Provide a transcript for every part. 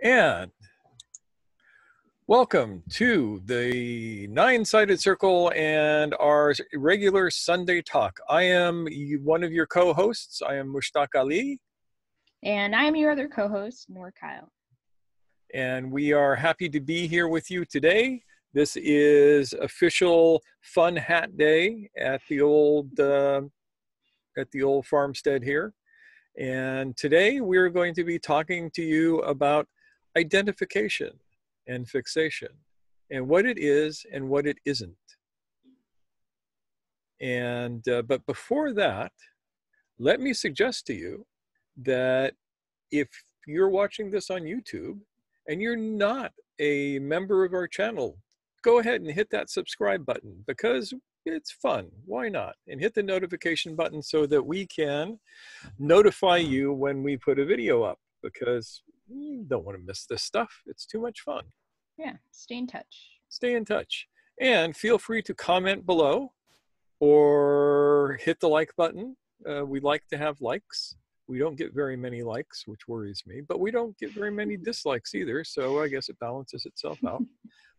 And welcome to the Nine-Sided Circle and our regular Sunday talk. I am one of your co-hosts. I am Mushtaq Ali. And I am your other co-host, Noor Kyle. And we are happy to be here with you today. This is official Fun Hat Day at the old farmstead here. And today we're going to be talking to you about identification and fixation and what it is and what it isn't. And but before that, let me suggest to you that if you're watching this on YouTube and you're not a member of our channel, go ahead and hit that subscribe button because it's fun. Why not? And hit the notification button so that we can notify you when we put a video up, because you don't want to miss this stuff. It's too much fun. Yeah, stay in touch. Stay in touch. And feel free to comment below or hit the like button. We like to have likes. We don't get very many likes, which worries me, but we don't get very many dislikes either. So I guess it balances itself out.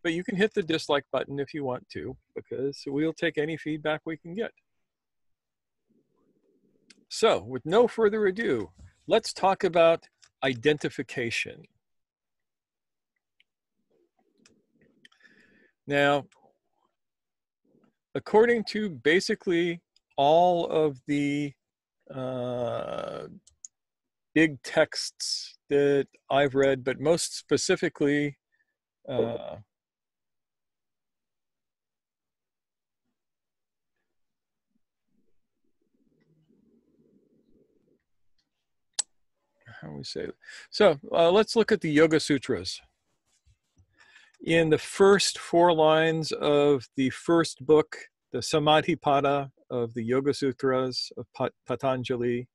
But you can hit the dislike button if you want to, because we'll take any feedback we can get. So with no further ado, let's talk about identification. Now, according to basically all of the big texts that I've read, but most specifically, how do we say it? So let's look at the Yoga Sutras. In the first 4 lines of the first book, the Samadhipada of the Yoga Sutras of Patanjali,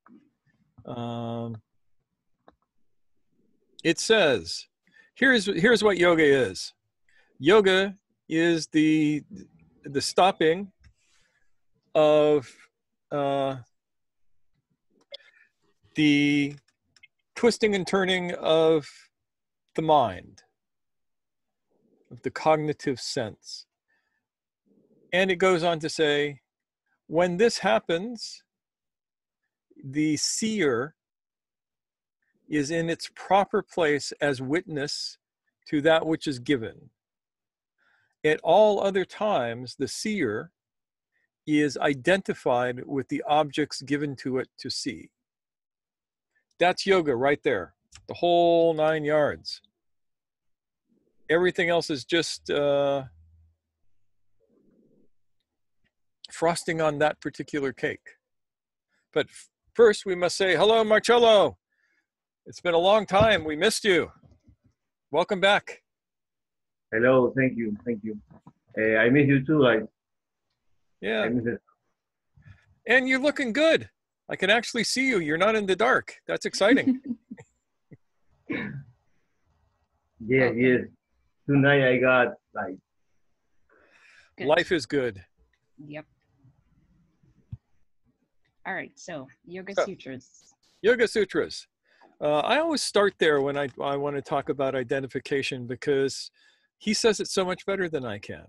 it says, here's what yoga is. Yoga is the stopping of the twisting and turning of the mind, of the cognitive sense. And it goes on to say, when this happens, the seer is in its proper place as witness to that which is given. At all other times, the seer is identified with the objects given to it to see. That's yoga right there, the whole 9 yards. Everything else is just frosting on that particular cake. But first, we must say, hello, Marcello. It's been a long time. We missed you. Welcome back. Hello, thank you. I miss you too. Yeah. I miss it. And you're looking good. I can actually see you. You're not in the dark. That's exciting. Yes. Tonight I got Good. Life is good. Yep. All right, so Yoga Sutras. Yoga Sutras. I always start there when I want to talk about identification, because he says it so much better than I can.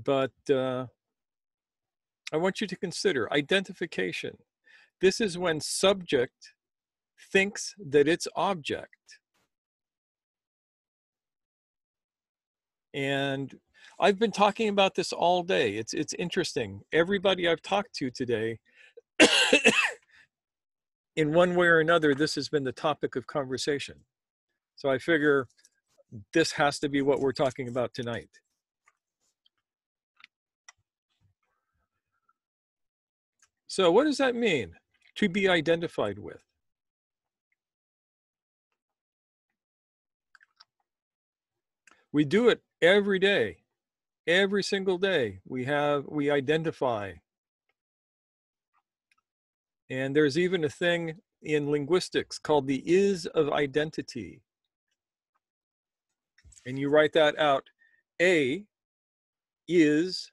But I want you to consider identification. This is when subject thinks that it's object. And I've been talking about this all day. It's interesting. Everybody I've talked to today, in one way or another, this has been the topic of conversation. So I figure this has to be what we're talking about tonight. So what does that mean, to be identified with? We do it every day. Every single day we identify. And there's even a thing in linguistics called the is of identity. And you write that out. A is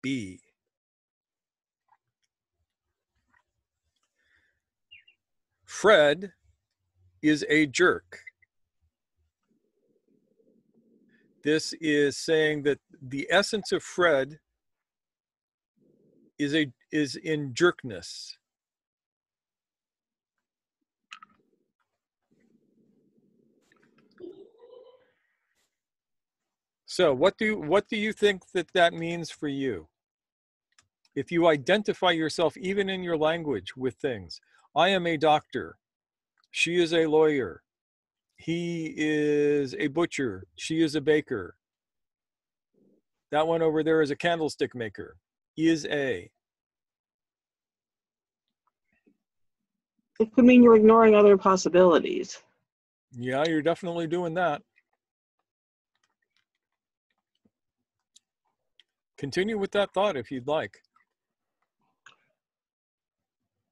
B. Fred is a jerk. This is saying that the essence of Fred is in jerkness. So what do you think that means for you? If you identify yourself even in your language with things, I am a doctor, she is a lawyer, he is a butcher, she is a baker, that one over there is a candlestick maker, is a. It could mean you're ignoring other possibilities. Yeah, you're definitely doing that. Continue with that thought if you'd like.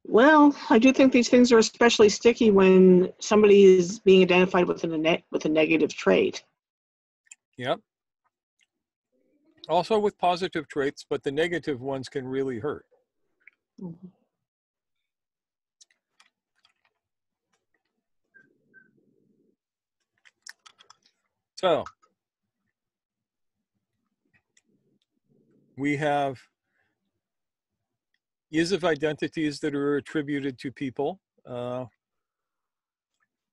Well, I do think these things are especially sticky when somebody is being identified with a negative trait. Yep. Also with positive traits, but the negative ones can really hurt. Mm-hmm. So we have is of identities that are attributed to people.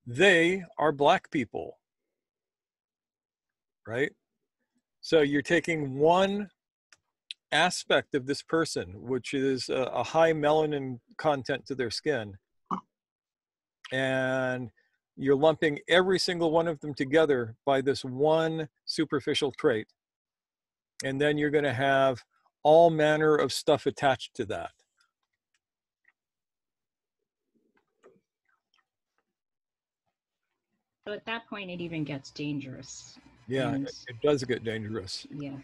They are Black people, right? So you're taking one aspect of this person, which is a high melanin content to their skin, and you're lumping every single one of them together by this one superficial trait. And then you're going to have all manner of stuff attached to that. So at that point, it even gets dangerous. Yeah, And, it does get dangerous. yeah.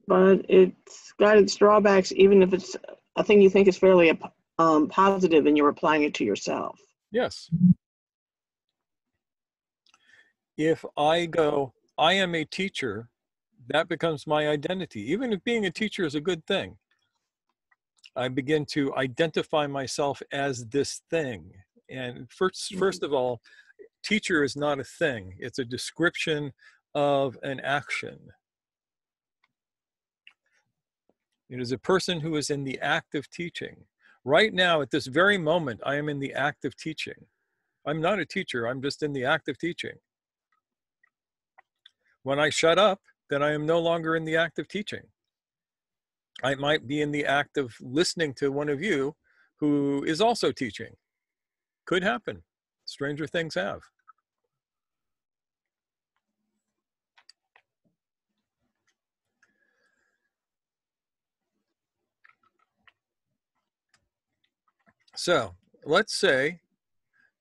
But it's got its drawbacks, even if it's a thing you think is fairly positive and you're applying it to yourself. Yes. If I go, I am a teacher, that becomes my identity. Even if being a teacher is a good thing, I begin to identify myself as this thing. And first of all, teacher is not a thing. It's a description of an action. It is a person who is in the act of teaching. Right now, at this very moment, I am in the act of teaching. I'm not a teacher, I'm just in the act of teaching. When I shut up, then I am no longer in the act of teaching. I might be in the act of listening to one of you who is also teaching. Could happen. Stranger things have. So let's say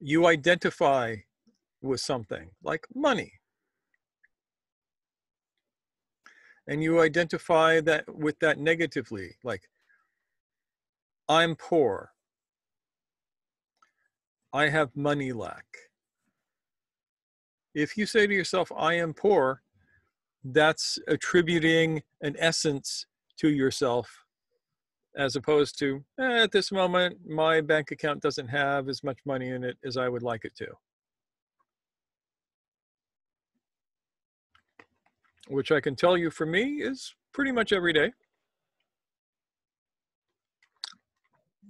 you identify with something like money. And you identify that with that negatively, like I'm poor. I have money lack. If you say to yourself, I am poor, that's attributing an essence to yourself, as opposed to, at this moment, my bank account doesn't have as much money in it as I would like it to. Which I can tell you for me is pretty much every day.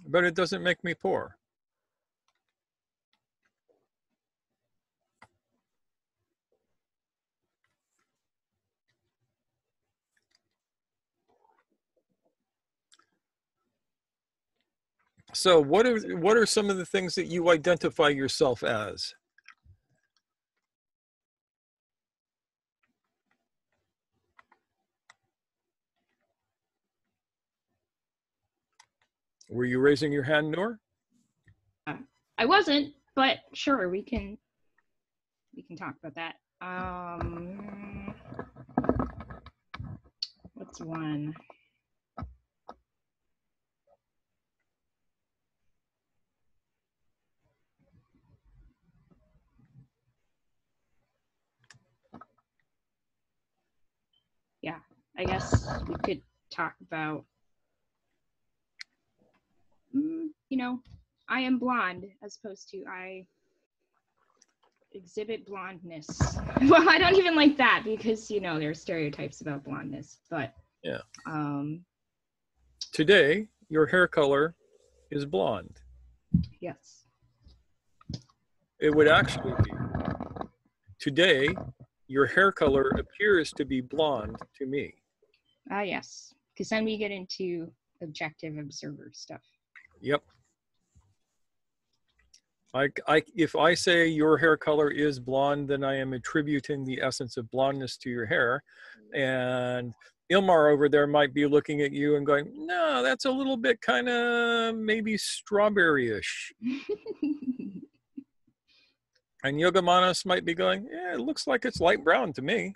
But it doesn't make me poor. So what are some of the things that you identify yourself as? Were you raising your hand, Noor? I wasn't, but sure, we can talk about that. What's one? Yeah, I guess we could talk about, you know, I am blonde as opposed to I exhibit blondness. Well, I don't even like that because, you know, there are stereotypes about blondness, but Yeah. um, Today, your hair color is blonde. yes. It would actually be. Today, your hair color appears to be blonde to me. Ah, yes. Because then we get into objective observer stuff. Yep. If I say your hair color is blonde, then I am attributing the essence of blondness to your hair. And Ilmar over there might be looking at you and going, no, that's a little bit kind of maybe strawberry-ish. And Yogamanos might be going, yeah, it looks like it's light brown to me.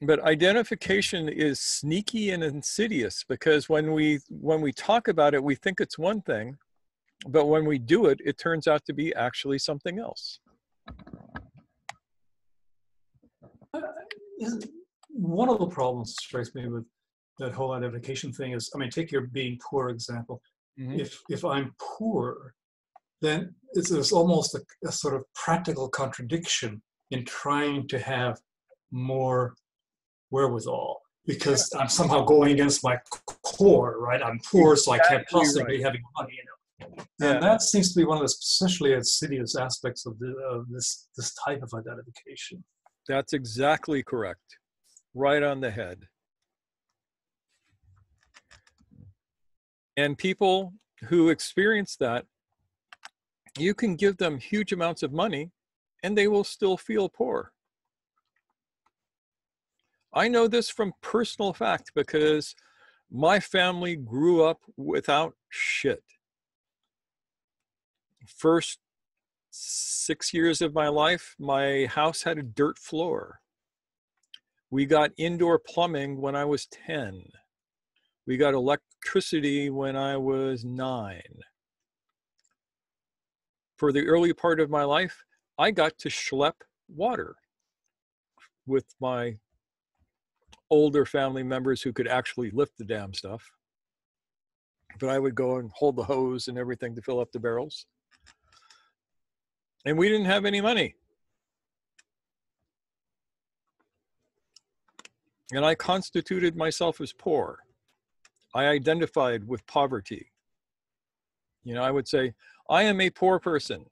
But identification is sneaky and insidious because when we talk about it, we think it's one thing, but when we do it, it turns out to be actually something else. One of the problems strikes me with that whole identification thing is, I mean, take your being poor example. Mm-hmm. If I'm poor, then there's almost a sort of practical contradiction in trying to have more wherewithal, because I'm somehow going against my core, right? I'm poor, so I can't possibly be having money, you know. And that seems to be one of the especially insidious aspects of this type of identification. That's exactly correct. Right on the head. And people who experience that, you can give them huge amounts of money and they will still feel poor. I know this from personal fact because my family grew up without shit. First 6 years of my life, my house had a dirt floor. We got indoor plumbing when I was 10. We got electricity when I was 9. For the early part of my life, I got to schlep water with my older family members who could actually lift the damn stuff. But I would go and hold the hose and everything to fill up the barrels. And we didn't have any money. And I constituted myself as poor. I identified with poverty. You know, I would say, I am a poor person.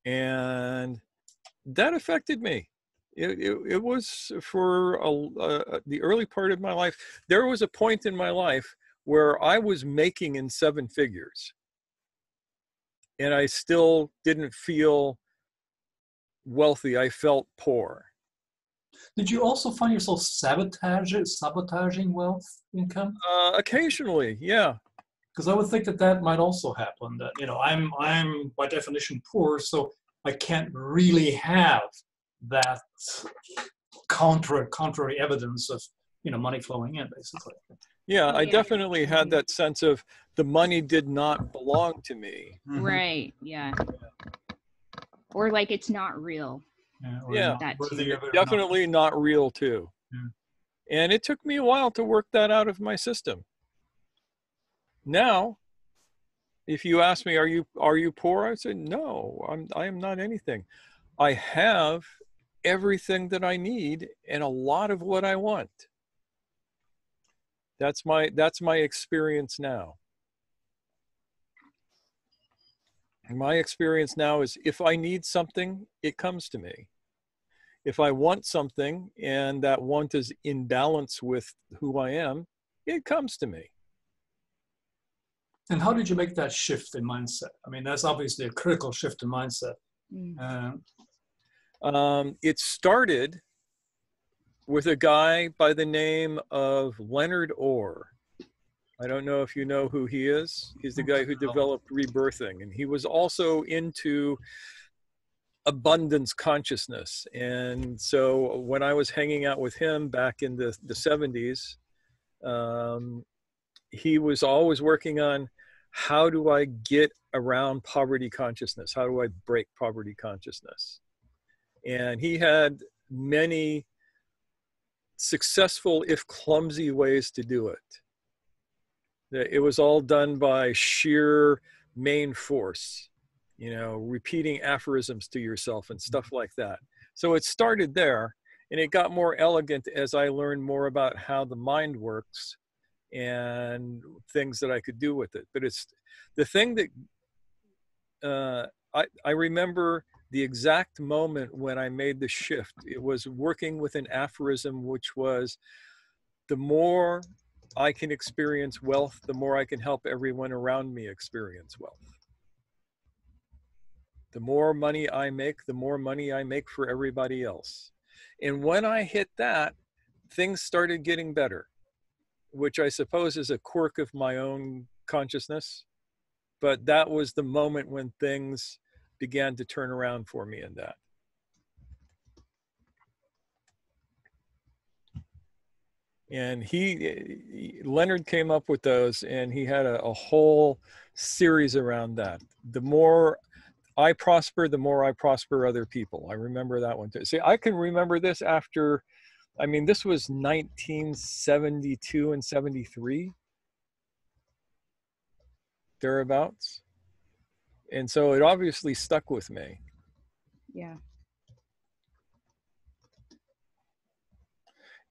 And that affected me. It was for the early part of my life. There was a point in my life where I was making in 7 figures. And I still didn't feel wealthy. I felt poor. Did you also find yourself sabotaging wealth income? Occasionally, yeah. Because I would think that might also happen. That, you know, I'm by definition poor, so I can't really have that contrary evidence of, you know, money flowing in, basically. Yeah, I Yeah. definitely had that sense of the money did not belong to me. Mm-hmm. Right, yeah. Or like it's not real. Yeah, that worthy of it or definitely not real too. Yeah. And it took me a while to work that out of my system. Now, if you ask me, are you poor? I say, no, I am not anything. I have everything that I need and a lot of what I want. That's my experience now. And my experience now is if I need something, it comes to me. If I want something and that want is in balance with who I am, it comes to me. And how did you make that shift in mindset? I mean, that's obviously a critical shift in mindset. It started with a guy by the name of Leonard Orr. I don't know if you know who he is. He's the guy who developed rebirthing, and he was also into abundance consciousness. And so when I was hanging out with him back in the 70s, he was always working on how do I get around poverty consciousness? How do I break poverty consciousness? And he had many successful, if clumsy, ways to do it. It was all done by sheer main force, you know, repeating aphorisms to yourself and stuff like that. So it started there, and it got more elegant as I learned more about how the mind works and things that I could do with it. But it's the thing that I remember the exact moment when I made the shift. It was working with an aphorism, which was, the more I can experience wealth, the more I can help everyone around me experience wealth. The more money I make, the more money I make for everybody else. And when I hit that, things started getting better, which I suppose is a quirk of my own consciousness. But that was the moment when things began to turn around for me in that. And Leonard came up with those, and he had a whole series around that. The more I prosper, the more I prosper other people. I remember that one too. See, I can remember this after, I mean, this was 1972 and 73, thereabouts. And so it obviously stuck with me. Yeah.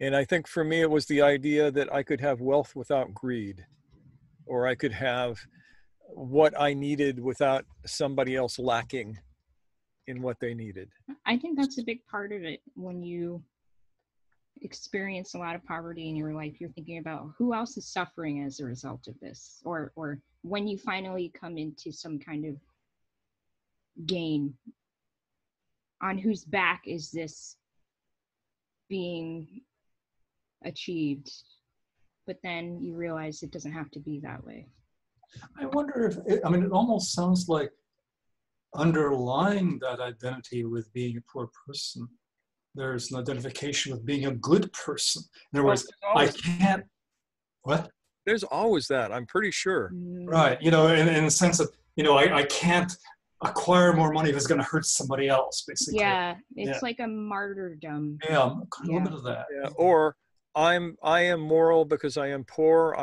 And I think for me, it was the idea that I could have wealth without greed, or I could have what I needed without somebody else lacking in what they needed. I think that's a big part of it. When you experience a lot of poverty in your life, you're thinking about who else is suffering as a result of this, or when you finally come into some kind of gain, on whose back is this being achieved. But then you realize it doesn't have to be that way. I wonder if, I mean, it almost sounds like underlying that identity with being a poor person, there's an identification with being a good person. In other words, I can't, what? There's always that, I'm pretty sure. Right, you know, in the sense of, you know, I can't acquire more money if it's going to hurt somebody else, basically. Yeah, it's like a martyrdom. Yeah, a little bit of that. Yeah, or I am moral because I am poor,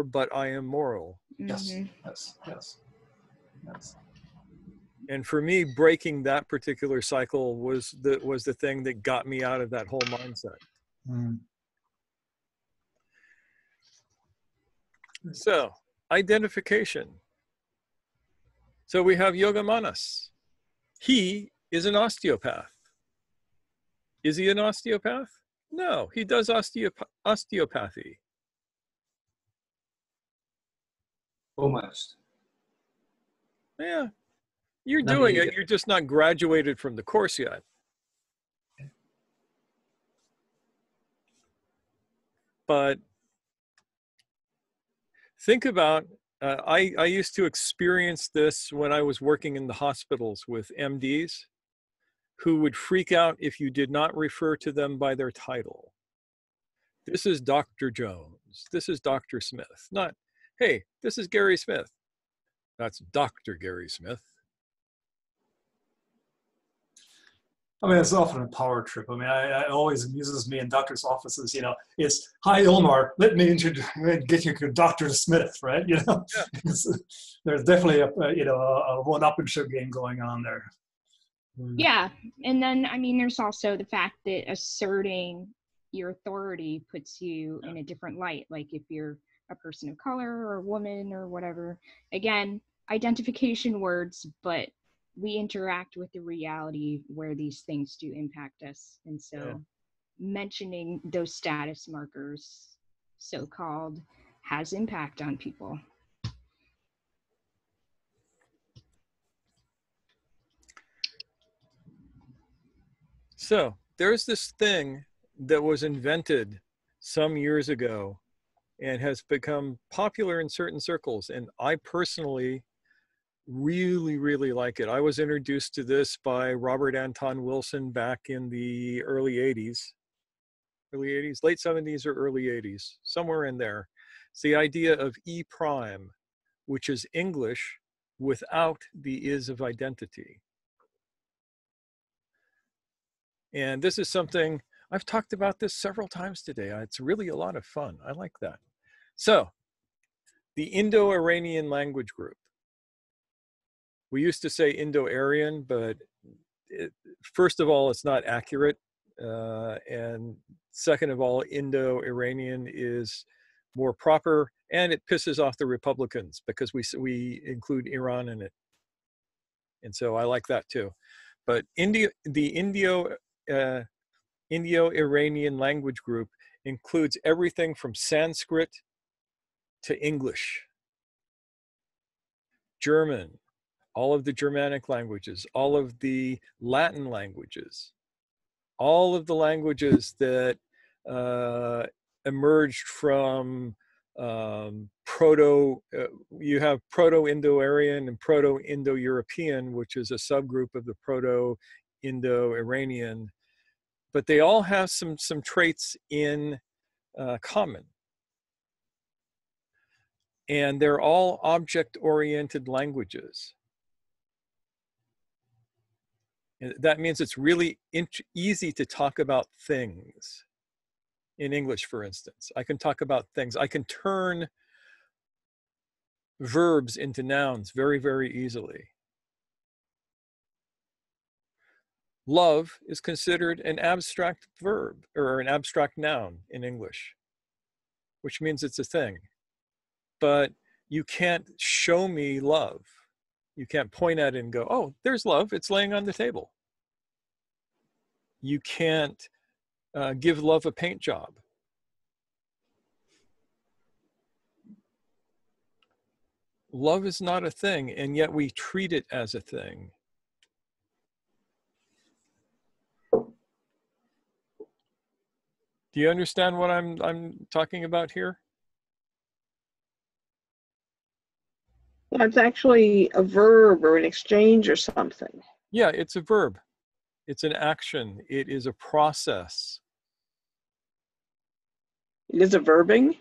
but I am moral. Yes, Mhm. yes. And for me, breaking that particular cycle was the thing that got me out of that whole mindset. Mm. So, identification. So we have Yoga Manas. He is an osteopath. Is he an osteopath? No, he does osteopathy. Almost. Yeah, you're Not doing yet. it. You're just not graduated from the course yet. But think about, I used to experience this when I was working in the hospitals with MDs who would freak out if you did not refer to them by their title. This is Dr. Jones. This is Dr. Smith. Not, hey, this is Gary Smith. That's Dr. Gary Smith. I mean, it's often a power trip. I mean, it always amuses me in doctors' offices, you know, it's, hi, Ilmar, let me get you to Dr. Smith, right? You know, Yeah. There's definitely a one-upmanship game going on there. Yeah, and then, I mean, there's also the fact that asserting your authority puts you in a different light. Like if you're a person of color or a woman or whatever, again, identification words, but we interact with the reality where these things do impact us. And so mentioning those status markers, so-called, has impact on people. So there's this thing that was invented some years ago and has become popular in certain circles. And I personally really, really like it. I was introduced to this by Robert Anton Wilson back in the early 80s, late 70s or early 80s, somewhere in there. It's the idea of E prime, which is English without the is of identity. And this is something I've talked about this several times today. It's really a lot of fun. I like that. So, the Indo-Iranian language group. We used to say Indo-Aryan, but first of all, it's not accurate. And second of all, Indo-Iranian is more proper, and it pisses off the Republicans because we include Iran in it. And so I like that too. But the Indo-Iranian language group includes everything from Sanskrit to English, German, all of the Germanic languages, all of the Latin languages, all of the languages that emerged from you have Proto-Indo-Aryan and Proto-Indo-European, which is a subgroup of the Proto-Indo-Iranian, but they all have some traits in common. And they're all object-oriented languages. And that means it's really easy to talk about things. In English, for instance, I can talk about things. I can turn verbs into nouns very, very easily. Love is considered an abstract verb or an abstract noun in English, which means it's a thing. But you can't show me love. You can't point at it and go, oh, there's love. It's laying on the table. You can't give love a paint job. Love is not a thing, and yet we treat it as a thing. Do you understand what I'm talking about here? Well, it's actually a verb or an exchange or something. Yeah, it's a verb. It's an action. It is a process. It is a verbing?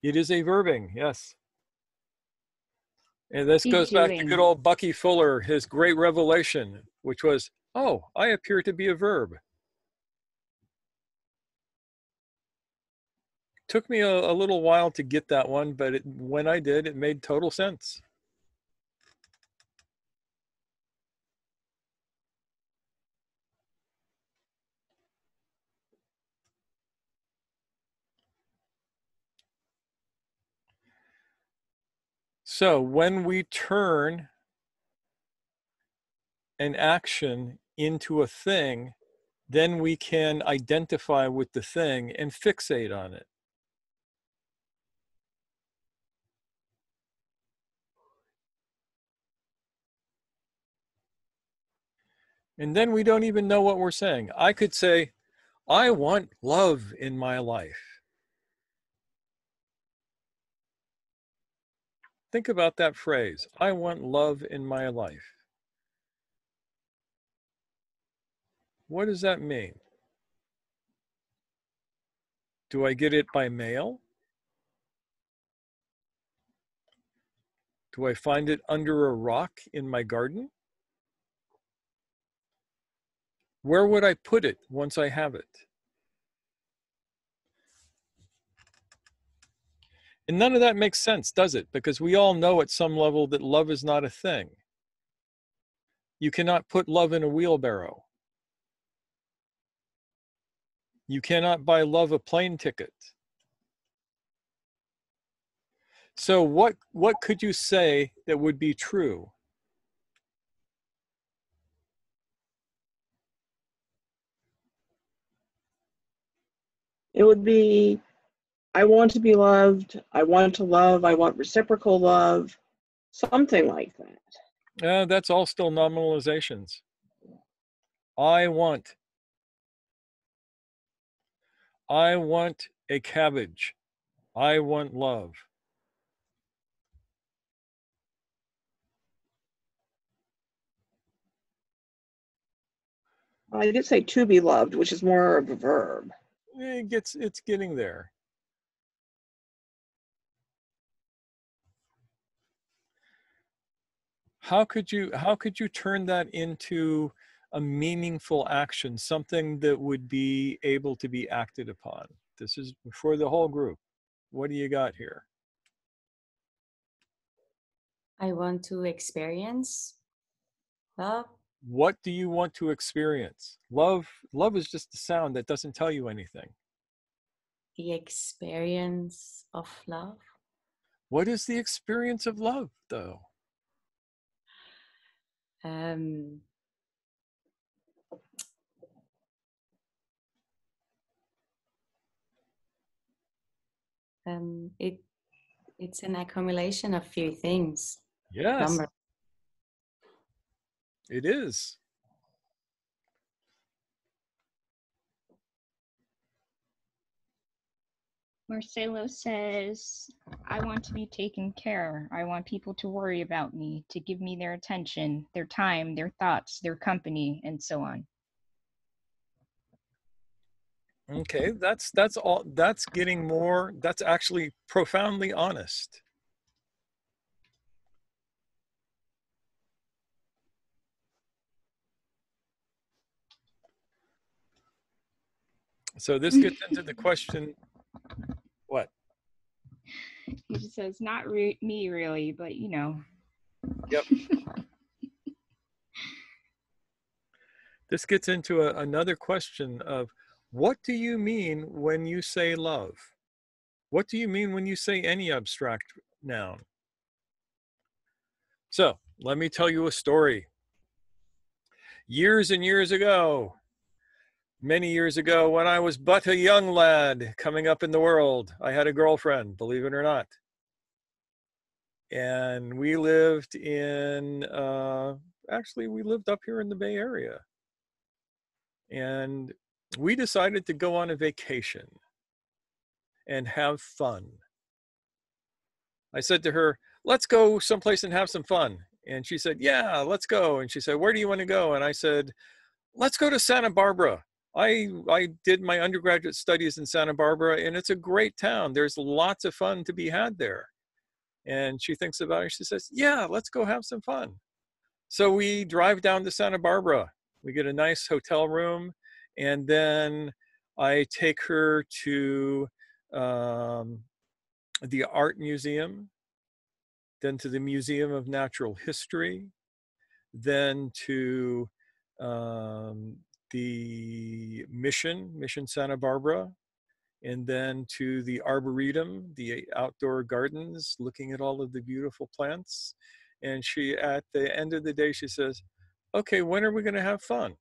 It is a verbing, yes. And this goes back to good old Bucky Fuller, his great revelation, which was, oh, I appear to be a verb. Took me a little while to get that one, but when I did, it made total sense. So when we turn an action into a thing, then we can identify with the thing and fixate on it. And then we don't even know what we're saying. I could say, I want love in my life. Think about that phrase, I want love in my life. What does that mean? Do I get it by mail? Do I find it under a rock in my garden? Where would I put it once I have it? And none of that makes sense, does it? Because we all know at some level that love is not a thing. You cannot put love in a wheelbarrow. You cannot buy love a plane ticket. So what could you say that would be true? It would be, I want to be loved, I want to love, I want reciprocal love, something like that. That's all still nominalizations. I want a cabbage. I want love. I did say to be loved, which is more of a verb. It's getting there. how could you turn that into a meaningful action, something that would be able to be acted upon? This is for the whole group. What do you got here? I want to experience love. What do you want to experience? Love is just a sound that doesn't tell you anything. The experience of love. What is the experience of love, though? It's an accumulation of few things. Yes, Number. it is. Marcelo says, I want to be taken care. I want people to worry about me, to give me their attention, their time, their thoughts, their company, and so on. Okay, that's all. That's getting more. That's actually profoundly honest. So this gets into the question, what? He just says, not me really, but you know. Yep. This gets into another question of, what do you mean when you say love? What do you mean when you say any abstract noun? So let me tell you a story. Years and years ago, many years ago, when I was but a young lad coming up in the world, I had a girlfriend, believe it or not. And we lived in, actually we lived up here in the Bay Area. And we decided to go on a vacation and have fun. I said to her, let's go someplace and have some fun. And she said, yeah, let's go. And she said, where do you want to go? And I said, let's go to Santa Barbara. I did my undergraduate studies in Santa Barbara, and it's a great town. There's lots of fun to be had there. And she thinks about it. She says, yeah, let's go have some fun. So we drive down to Santa Barbara. We get a nice hotel room, and then I take her to the art museum, then to the Museum of Natural History, then to the Mission Santa Barbara, and then to the Arboretum, the outdoor gardens, looking at all of the beautiful plants. And she, at the end of the day, she says, okay, when are we going to have fun?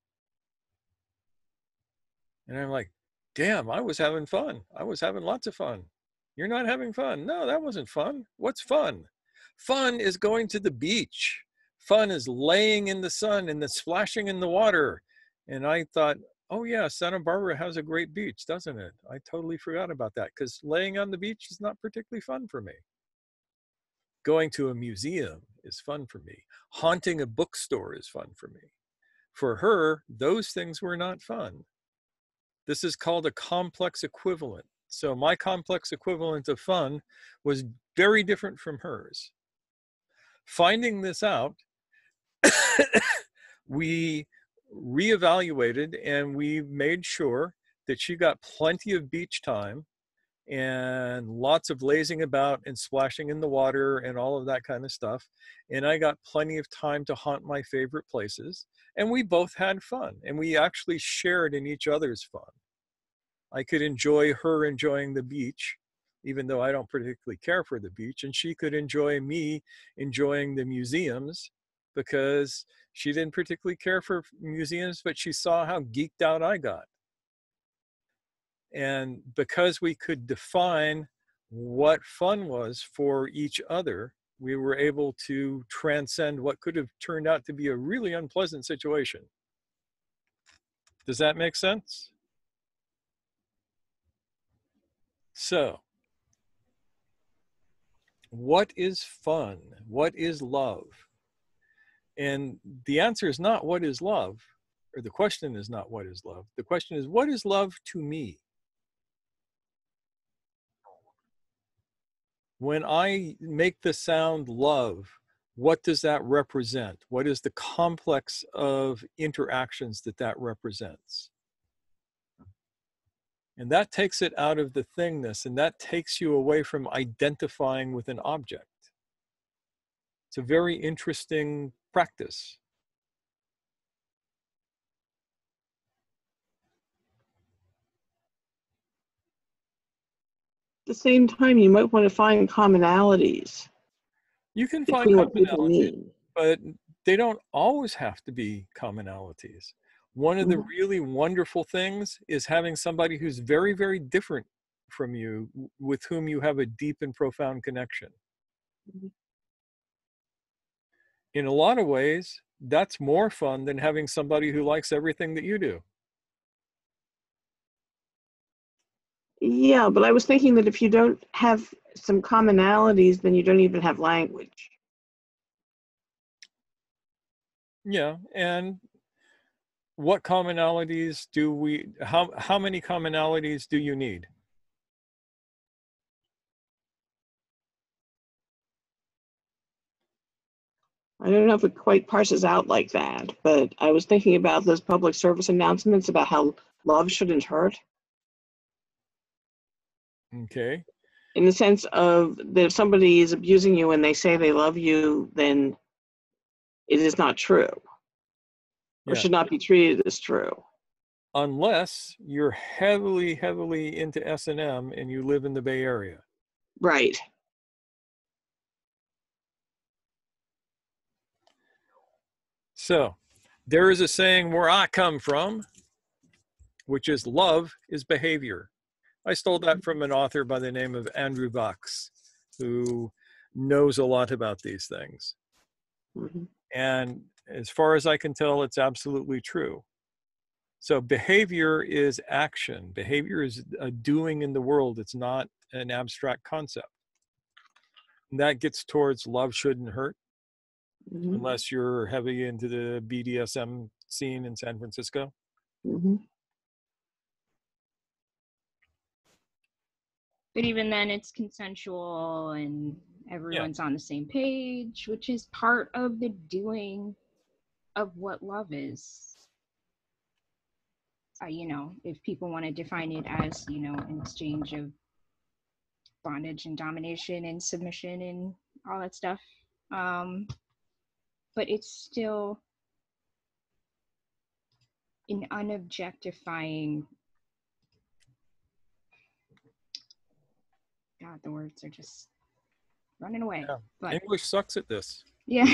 And I'm like, damn, I was having fun. I was having lots of fun. You're not having fun. No, that wasn't fun. What's fun? Fun is going to the beach. Fun is laying in the sun and then splashing in the water. And I thought, oh yeah, Santa Barbara has a great beach, doesn't it? I totally forgot about that, because laying on the beach is not particularly fun for me. Going to a museum is fun for me. Haunting a bookstore is fun for me. For her, those things were not fun. This is called a complex equivalent. So my complex equivalent of fun was very different from hers. Finding this out, we reevaluated and we made sure that she got plenty of beach time and lots of lazing about and splashing in the water and all of that kind of stuff. And I got plenty of time to haunt my favorite places. And we both had fun, and we actually shared in each other's fun. I could enjoy her enjoying the beach, even though I don't particularly care for the beach, and she could enjoy me enjoying the museums, because she didn't particularly care for museums, but she saw how geeked out I got. And because we could define what fun was for each other, we were able to transcend what could have turned out to be a really unpleasant situation. Does that make sense? So, what is fun? What is love? And the answer is not what is love, or the question is not what is love. The question is, what is love to me? When I make the sound love, what does that represent? What is the complex of interactions that that represents? And that takes it out of the thingness, and that takes you away from identifying with an object. It's a very interesting practice. At the same time, you might want to find commonalities You can find between what people commonalities, mean. but they don't always have to be commonalities. One of the really wonderful things is having somebody who's very, very different from you, with whom you have a deep and profound connection. In a lot of ways, that's more fun than having somebody who likes everything that you do. Yeah, but I was thinking that if you don't have some commonalities, then you don't even have language. Yeah, and what commonalities do we, how many commonalities do you need? I don't know if it quite parses out like that, but I was thinking about those public service announcements about how love shouldn't hurt. Okay. In the sense of that if somebody is abusing you and they say they love you, then it is not true, or Yeah. should not be treated as true. Unless you're heavily, heavily into S&M and you live in the Bay Area. Right. So there is a saying where I come from, which is love is behavior. I stole that from an author by the name of Andrew Vox, who knows a lot about these things. And as far as I can tell, it's absolutely true. So behavior is action. Behavior is a doing in the world. It's not an abstract concept. And that gets towards love shouldn't hurt, unless you're heavy into the BDSM scene in San Francisco. But even then, it's consensual and everyone's on the same page, which is part of the doing of what love is. You know, if people want to define it as, you know, an exchange of bondage and domination and submission and all that stuff. But it's still an unobjectifying. God, the words are just running away. Yeah. But English sucks at this. yeah.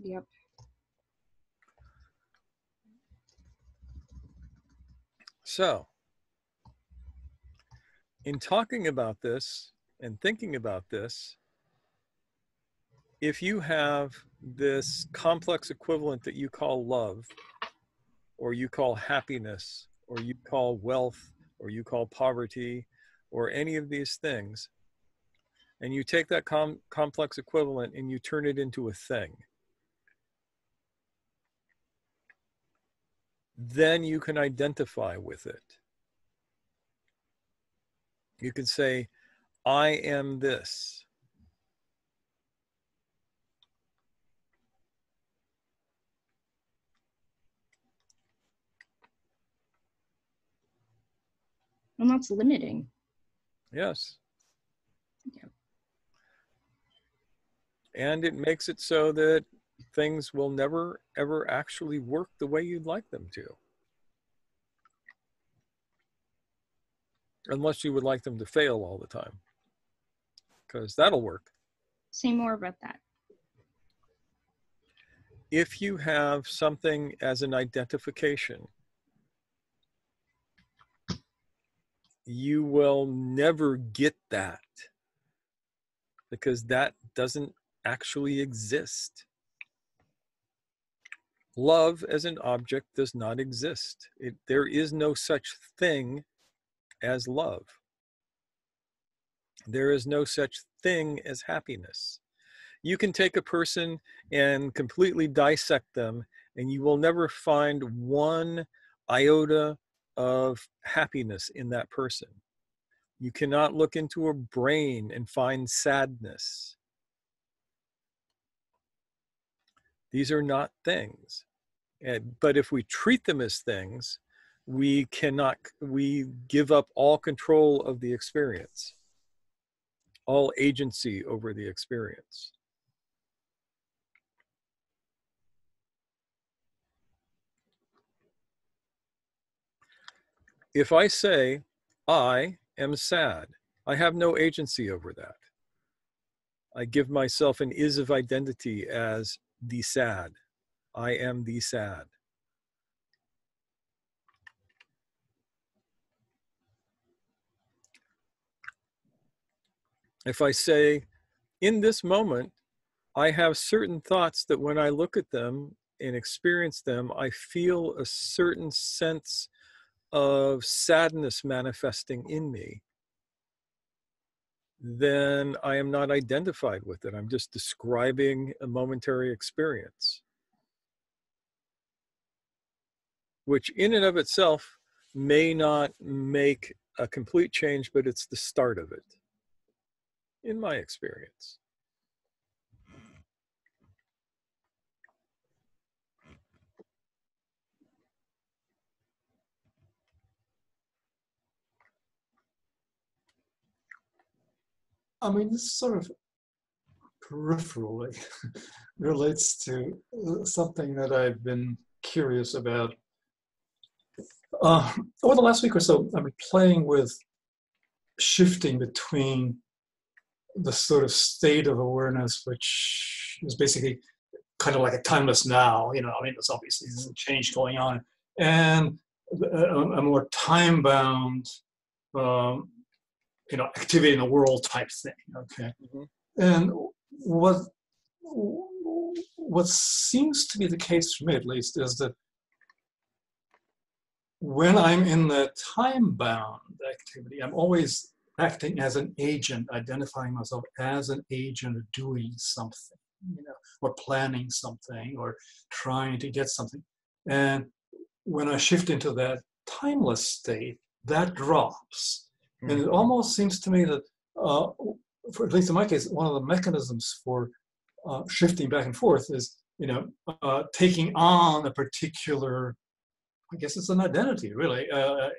Yep. So, in talking about this and thinking about this, if you have this complex equivalent that you call love, or you call happiness, or you call wealth, or you call poverty, or any of these things, and you take that complex equivalent and you turn it into a thing, then you can identify with it. You can say, I am this. And that's limiting. Yes. Yep. And it makes it so that things will never, ever actually work the way you'd like them to. Unless you would like them to fail all the time. Because that'll work. Say more about that. If you have something as an identification, you will never get that. Because that doesn't actually exist. Love as an object does not exist. There is no such thing as love. There is no such thing as happiness. You can take a person and completely dissect them, and you will never find one iota of happiness in that person. You cannot look into a brain and find sadness. These are not things. But if we treat them as things, we give up all control of the experience, all agency over the experience. If I say, I am sad, I have no agency over that. I give myself an is of identity as the sad. I am the sad. If I say, in this moment, I have certain thoughts that when I look at them and experience them, I feel a certain sense of sadness manifesting in me, then I am not identified with it. I'm just describing a momentary experience, which in and of itself may not make a complete change, but it's the start of it, in my experience. I mean, this sort of peripherally relates to something that I've been curious about. Over the last week or so, I've been playing with shifting between the sort of state of awareness, which is basically kind of like a timeless now, you know, I mean, there's obviously some change going on, and a more time-bound, you know, activity in the world type thing, okay? Mm-hmm. And what seems to be the case for me, at least, is that when I'm in that time-bound activity, I'm always acting as an agent, identifying myself as an agent of doing something, you know, or planning something, or trying to get something. And when I shift into that timeless state, that drops. Mm-hmm. And it almost seems to me that, for at least in my case, one of the mechanisms for shifting back and forth is, you know, taking on a particular, I guess it's an identity, really,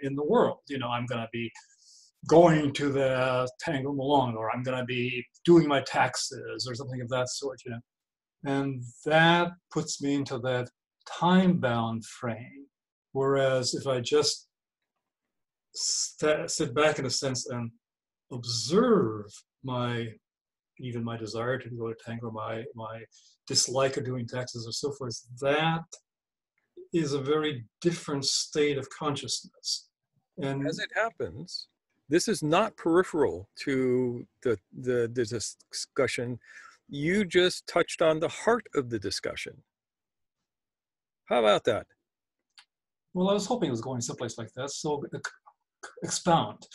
in the world. You know, I'm going to be going to the Tango Malone, or I'm going to be doing my taxes, or something of that sort, you know. And that puts me into that time-bound frame. Whereas if I just sit back, in a sense, and observe even my desire to go to Tango, my dislike of doing taxes, or so forth, that is a very different state of consciousness. And as it happens, this is not peripheral to the discussion. You just touched on the heart of the discussion. How about that? Well, I was hoping it was going someplace like that, so expound.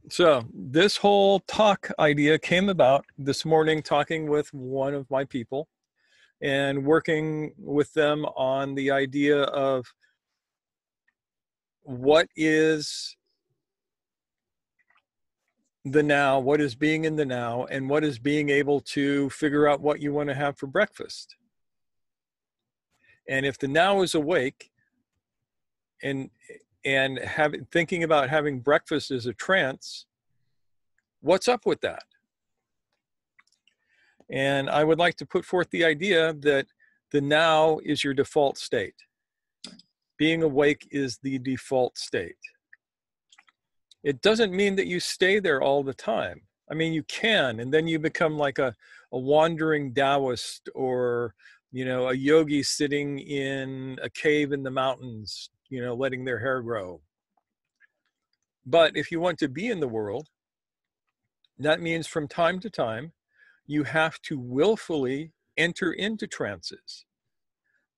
So this whole talk idea came about this morning, talking with one of my people and working with them on the idea of what is the now, what is being in the now, and what is being able to figure out what you want to have for breakfast. And if the now is awake and thinking about having breakfast as a trance, what's up with that? And I would like to put forth the idea that the now is your default state. Being awake is the default state. It doesn't mean that you stay there all the time. I mean, you can, and then you become like a wandering Taoist, or, you know, a yogi sitting in a cave in the mountains, you know, letting their hair grow. But if you want to be in the world, that means from time to time, you have to willfully enter into trances.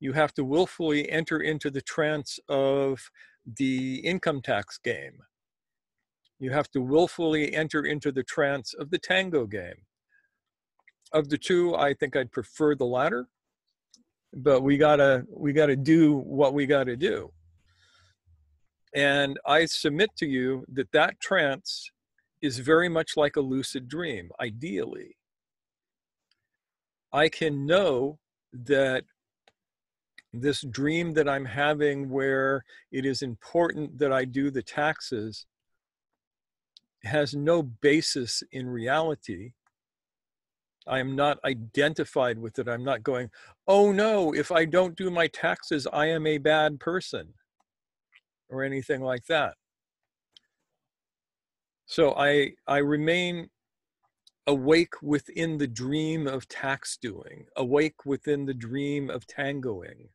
You have to willfully enter into the trance of the income tax game. You have to willfully enter into the trance of the tango game. Of the two, I think I'd prefer the latter, but we gotta do what we gotta do. And I submit to you that that trance is very much like a lucid dream, ideally. I can know that this dream that I'm having where it is important that I do the taxes has no basis in reality. I am not identified with it. I'm not going, oh no, if I don't do my taxes, I am a bad person, or anything like that. So I remain awake within the dream of tax doing, awake within the dream of tangoing.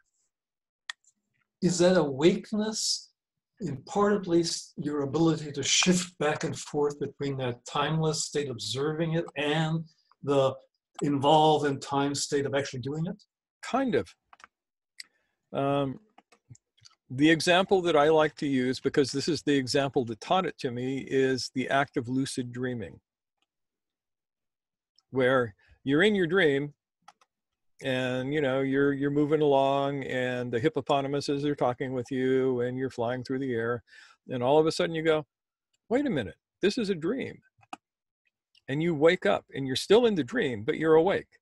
Is that awakeness, in part at least, your ability to shift back and forth between that timeless state observing it and the involved in time state of actually doing it? Kind of. The example that I like to use, because this is the example that taught it to me, is the act of lucid dreaming, where you're in your dream and you're moving along and the hippopotamuses are talking with you and you're flying through the air, and all of a sudden you go, wait a minute, this is a dream. And you wake up and you're still in the dream, but you're awake.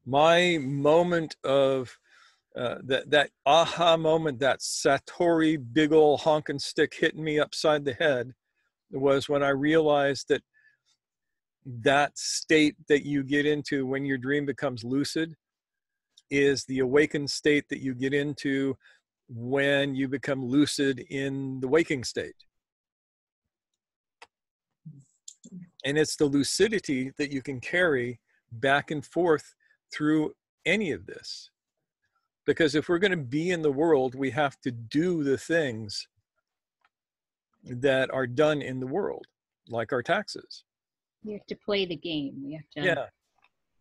My moment of that aha moment, that Satori big ol' honkin' stick hitting me upside the head, was when I realized that that state that you get into when your dream becomes lucid is the awakened state that you get into when you become lucid in the waking state. And it's the lucidity that you can carry back and forth through any of this. Because if we're going to be in the world, we have to do the things that are done in the world, like our taxes. We have to play the game. We have to Yeah.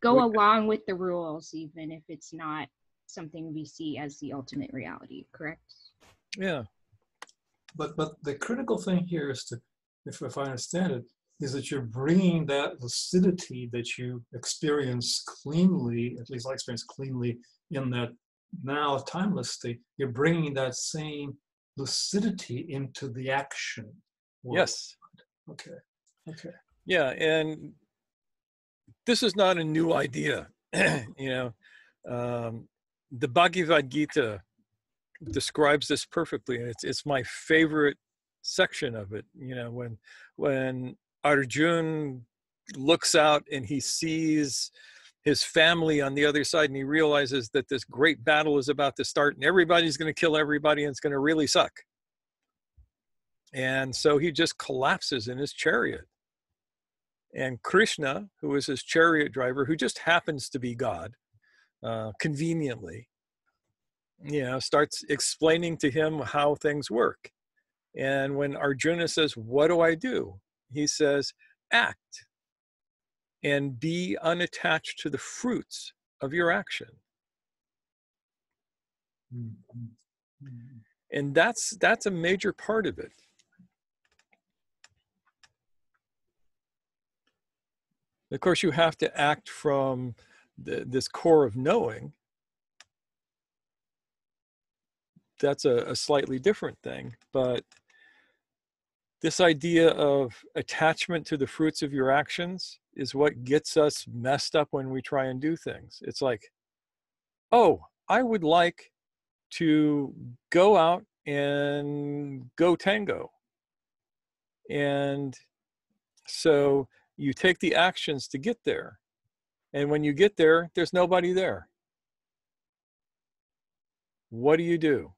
go along with the rules, even if it's not something we see as the ultimate reality, correct? Yeah. But the critical thing here is to, if I understand it, is that you're bringing that lucidity that you experience cleanly, at least I experience cleanly in that now timeless state, you're bringing that same lucidity into the action world. Yes. Okay. Okay. Yeah, and this is not a new idea. The Bhagavad Gita describes this perfectly, and it's my favorite section of it. When Arjun looks out and he sees his family on the other side, and he realizes that this great battle is about to start, and everybody's going to kill everybody, and it's going to really suck. And so he just collapses in his chariot. And Krishna, who is his chariot driver, who just happens to be God, conveniently, starts explaining to him how things work. And when Arjuna says, what do I do? He says, act and be unattached to the fruits of your action. And that's a major part of it. Of course, you have to act from this core of knowing. That's a slightly different thing. But this idea of attachment to the fruits of your actions is what gets us messed up when we try and do things. It's like, oh, I would like to go out and go tango. And so you take the actions to get there. And when you get there, there's nobody there. What do you do?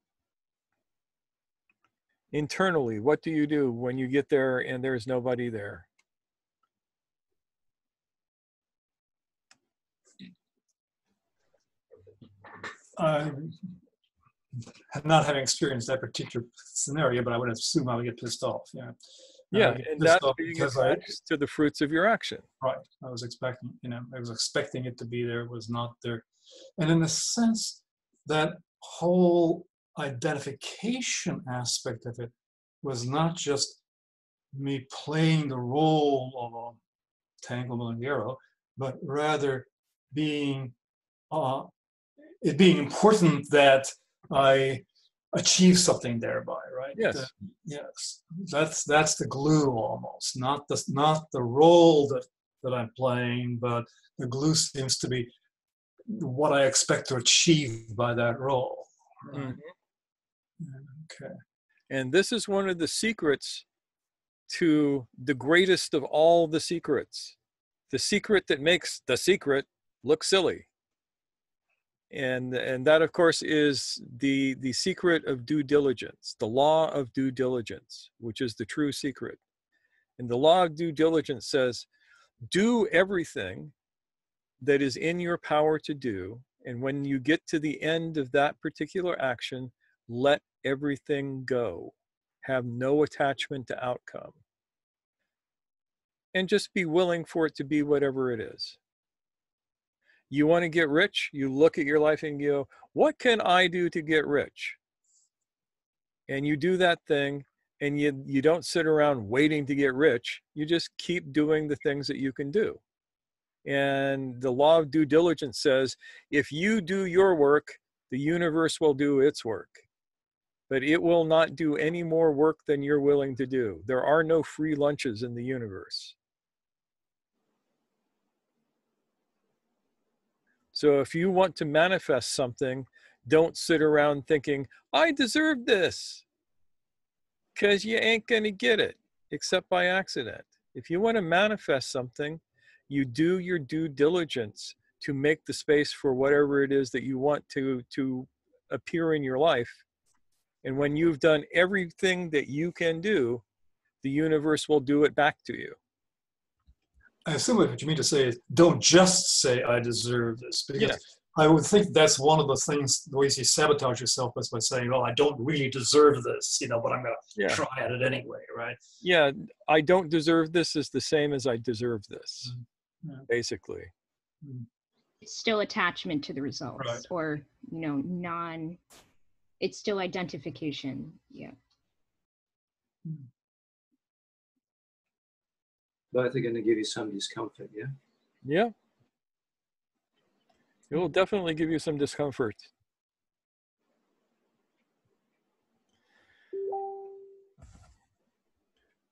Internally, what do you do when you get there and there's nobody there? Not having experienced that particular scenario, but I would assume I would get pissed off. Yeah. Yeah, and that's being attached to the fruits of your action. Right. I was expecting it to be there. It was not there. And in a sense, that whole identification aspect of it was not just me playing the role of a tangle arrow, but rather being it being important that I achieve something thereby, right? Yes. Yes, that's the glue almost, not the role that I'm playing, but the glue seems to be what I expect to achieve by that role. Right? Okay. And this is one of the secrets to the greatest of all the secrets, the secret that makes the secret look silly. And that, of course, is the secret of due diligence, the law of due diligence, which is the true secret. And the law of due diligence says, do everything that is in your power to do. And when you get to the end of that particular action, let everything go. Have no attachment to outcome. And just be willing for it to be whatever it is. You want to get rich? You look at your life and you go, what can I do to get rich? And you do that thing, and you don't sit around waiting to get rich. You just keep doing the things that you can do. And the law of due diligence says, if you do your work, the universe will do its work. But it will not do any more work than you're willing to do. There are no free lunches in the universe. So if you want to manifest something, don't sit around thinking, I deserve this, because you ain't going to get it, except by accident. If you want to manifest something, you do your due diligence to make the space for whatever it is that you want to appear in your life. And when you've done everything that you can do, the universe will do it back to you. I assume what you mean to say is, don't just say, I deserve this. Because Yes. I would think that's one of the things, the ways you sabotage yourself is by saying, oh, I don't really deserve this, but I'm going to try at it anyway, right? Yeah, I don't deserve this is the same as I deserve this, basically. It's still attachment to the results, right. Or, it's still identification. Yeah. Both are going to give you some discomfort, yeah? Yeah. It will definitely give you some discomfort.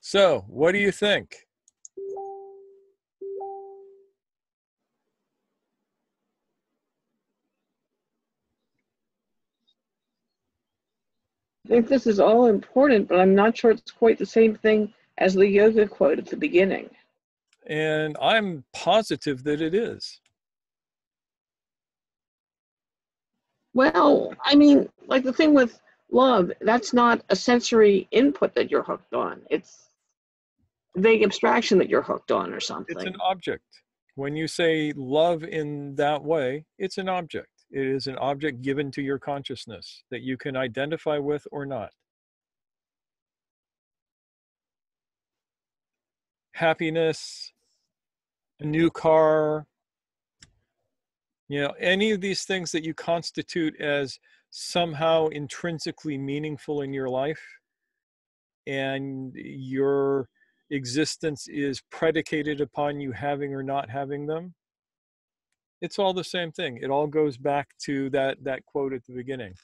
So, what do you think? I think this is all important, but I'm not sure it's quite the same thing as the yoga quote at the beginning. And I'm positive that it is. Well, I mean, like the thing with love, that's not a sensory input that you're hooked on. It's a vague abstraction that you're hooked on or something. It's an object. When you say love in that way, it's an object. It is an object given to your consciousness that you can identify with or not. Happiness, a new car, any of these things that you constitute as somehow intrinsically meaningful in your life, and your existence is predicated upon you having or not having them, it's all the same thing. It all goes back to that quote at the beginning.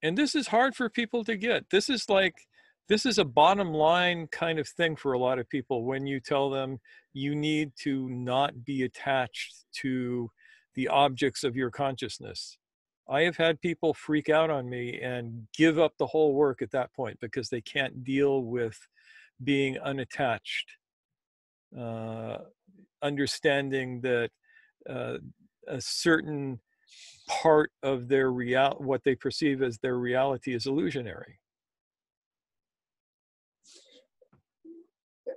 And this is hard for people to get. This is a bottom line kind of thing for a lot of people when you tell them you need to not be attached to the objects of your consciousness. I have had people freak out on me and give up the whole work at that point because they can't deal with being unattached. Understanding that a certain part of their what they perceive as their reality is illusionary.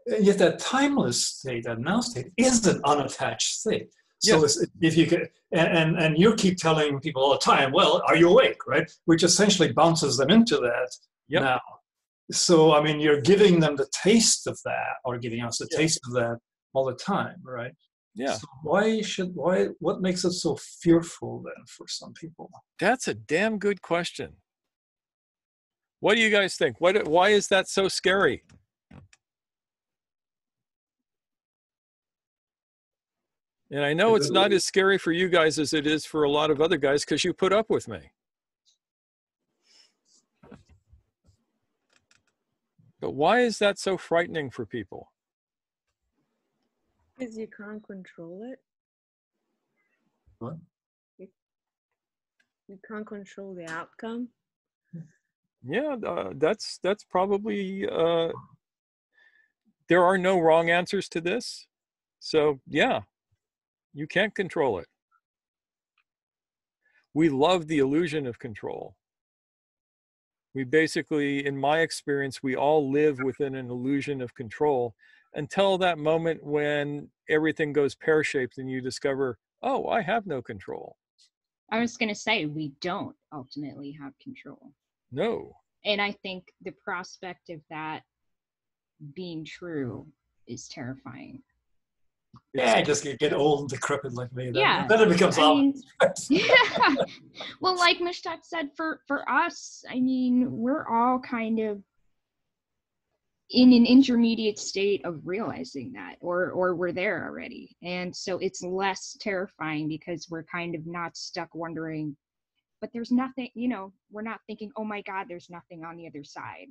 Yet that timeless state, that now state, is an unattached state. So Yes. if you can, and you keep telling people all the time, well, are you awake, right? Which essentially bounces them into that now. So, I mean, you're giving them the taste of that, or giving us the taste of that all the time, right? Yeah. So what makes it so fearful then for some people? That's a damn good question. What do you guys think? Why is that so scary? And I know it's not as scary for you guys as it is for a lot of other guys because you put up with me. But why is that so frightening for people? Because you can't control it. What? You can't control the outcome. Yeah, that's probably, there are no wrong answers to this. So yeah, you can't control it. We love the illusion of control. We basically, in my experience, we all live within an illusion of control until that moment when everything goes pear-shaped and you discover, oh, I have no control. I was going to say, we don't ultimately have control. No. And I think the prospect of that being true is terrifying. Yeah, just get old and decrepit like me. Yeah. Then it becomes obvious. Yeah. Well, like Mushtaq said, for us, I mean, we're all kind of in an intermediate state of realizing that, or we're there already. And so it's less terrifying because we're kind of not stuck wondering, but there's nothing, you know, we're not thinking, oh my God, there's nothing on the other side.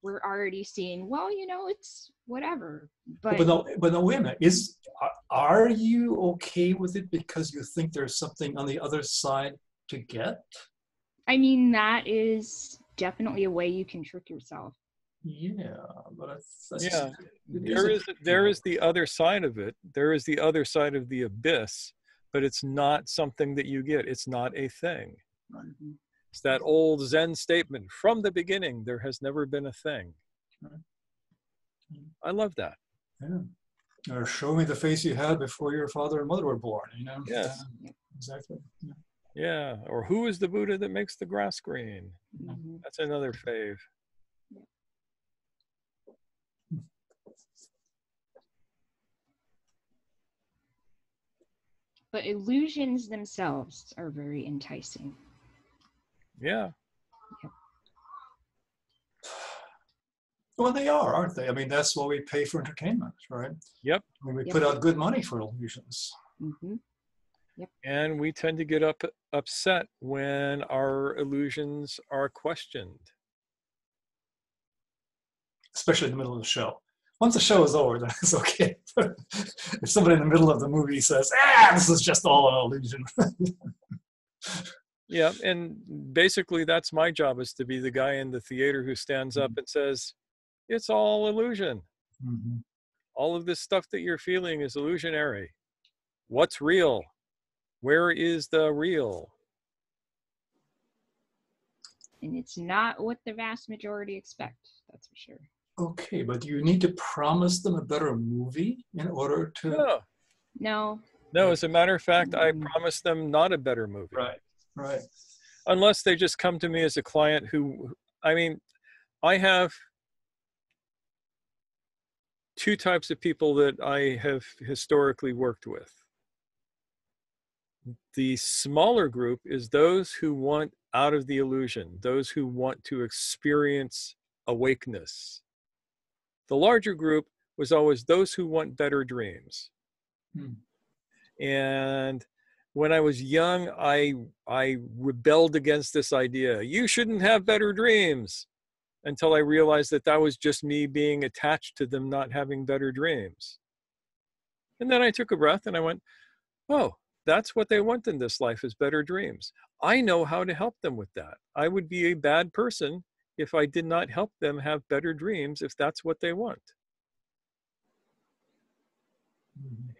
We're already seeing, well, you know, it's whatever. But no, wait a minute. Are you okay with it because you think there's something on the other side to get? I mean, that is definitely a way you can trick yourself. Yeah, but yeah, there is the other side of it. There is the other side of the abyss, but it's not something that you get. It's not a thing. Mm-hmm. It's that old Zen statement, from the beginning, there has never been a thing. I love that. Yeah. Or show me the face you had before your father and mother were born, you know? Yes. Exactly. Yeah. Yeah. Or who is the Buddha that makes the grass green? Mm-hmm. That's another fave. But illusions themselves are very enticing. Yeah. Yep. Well, they are, aren't they? I mean, that's why we pay for entertainment, right? Yep. I mean, we put out good money for illusions. Mm-hmm. Yep. And we tend to get upset when our illusions are questioned. Especially in the middle of the show. Once the show is over, then it's okay. If somebody in the middle of the movie says, this is just all an illusion. Yeah, and basically that's my job, is to be the guy in the theater who stands up and says, it's all illusion. Mm-hmm. All of this stuff that you're feeling is illusionary. What's real? Where is the real? And it's not what the vast majority expect, that's for sure. Okay, but you need to promise them a better movie in order to... No. No, as a matter of fact, I promised them not a better movie. Right. Unless they just come to me as a client who, I mean, I have two types of people that I have historically worked with. The smaller group is those who want out of the illusion, those who want to experience awakeness. The larger group was always those who want better dreams. And when I was young, I rebelled against this idea. You shouldn't have better dreams, until I realized that that was just me being attached to them not having better dreams. And then I took a breath and I went, oh, that's what they want in this life, is better dreams. I know how to help them with that. I would be a bad person if I did not help them have better dreams, if that's what they want.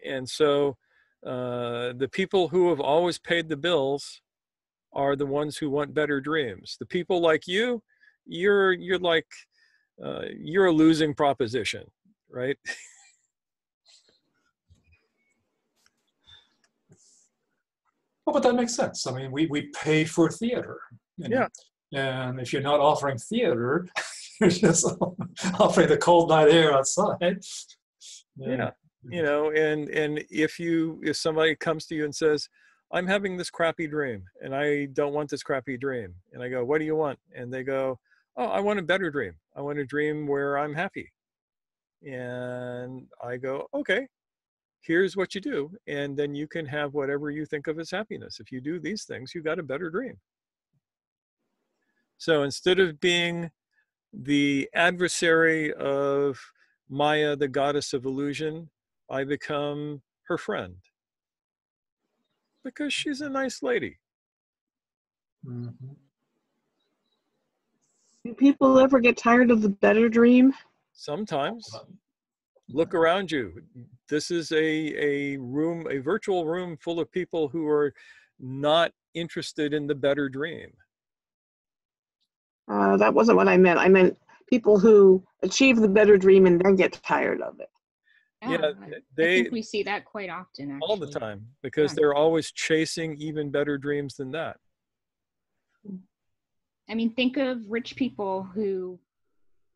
And so the people who have always paid the bills are the ones who want better dreams. The people like you, you're like, you're a losing proposition, right? Well, but that makes sense. I mean, we pay for theater. You know? Yeah. And if you're not offering theater, you're just offering the cold night air outside. Yeah. You know, and if somebody comes to you and says, I'm having this crappy dream and I don't want this crappy dream. And I go, what do you want? And they go, oh, I want a better dream. I want a dream where I'm happy. And I go, okay, here's what you do, and then you can have whatever you think of as happiness. If you do these things, you got a better dream. So instead of being the adversary of Maya, the goddess of illusion, I become her friend because she's a nice lady. Mhm. Do people ever get tired of the better dream? Sometimes. Look around you. This is a room, a virtual room full of people who are not interested in the better dream. That wasn't what I meant. I meant people who achieve the better dream and then get tired of it. Yeah, I they think we see that quite often, actually. all the time, because Yeah. they're always chasing even better dreams than that. I mean, think of rich people who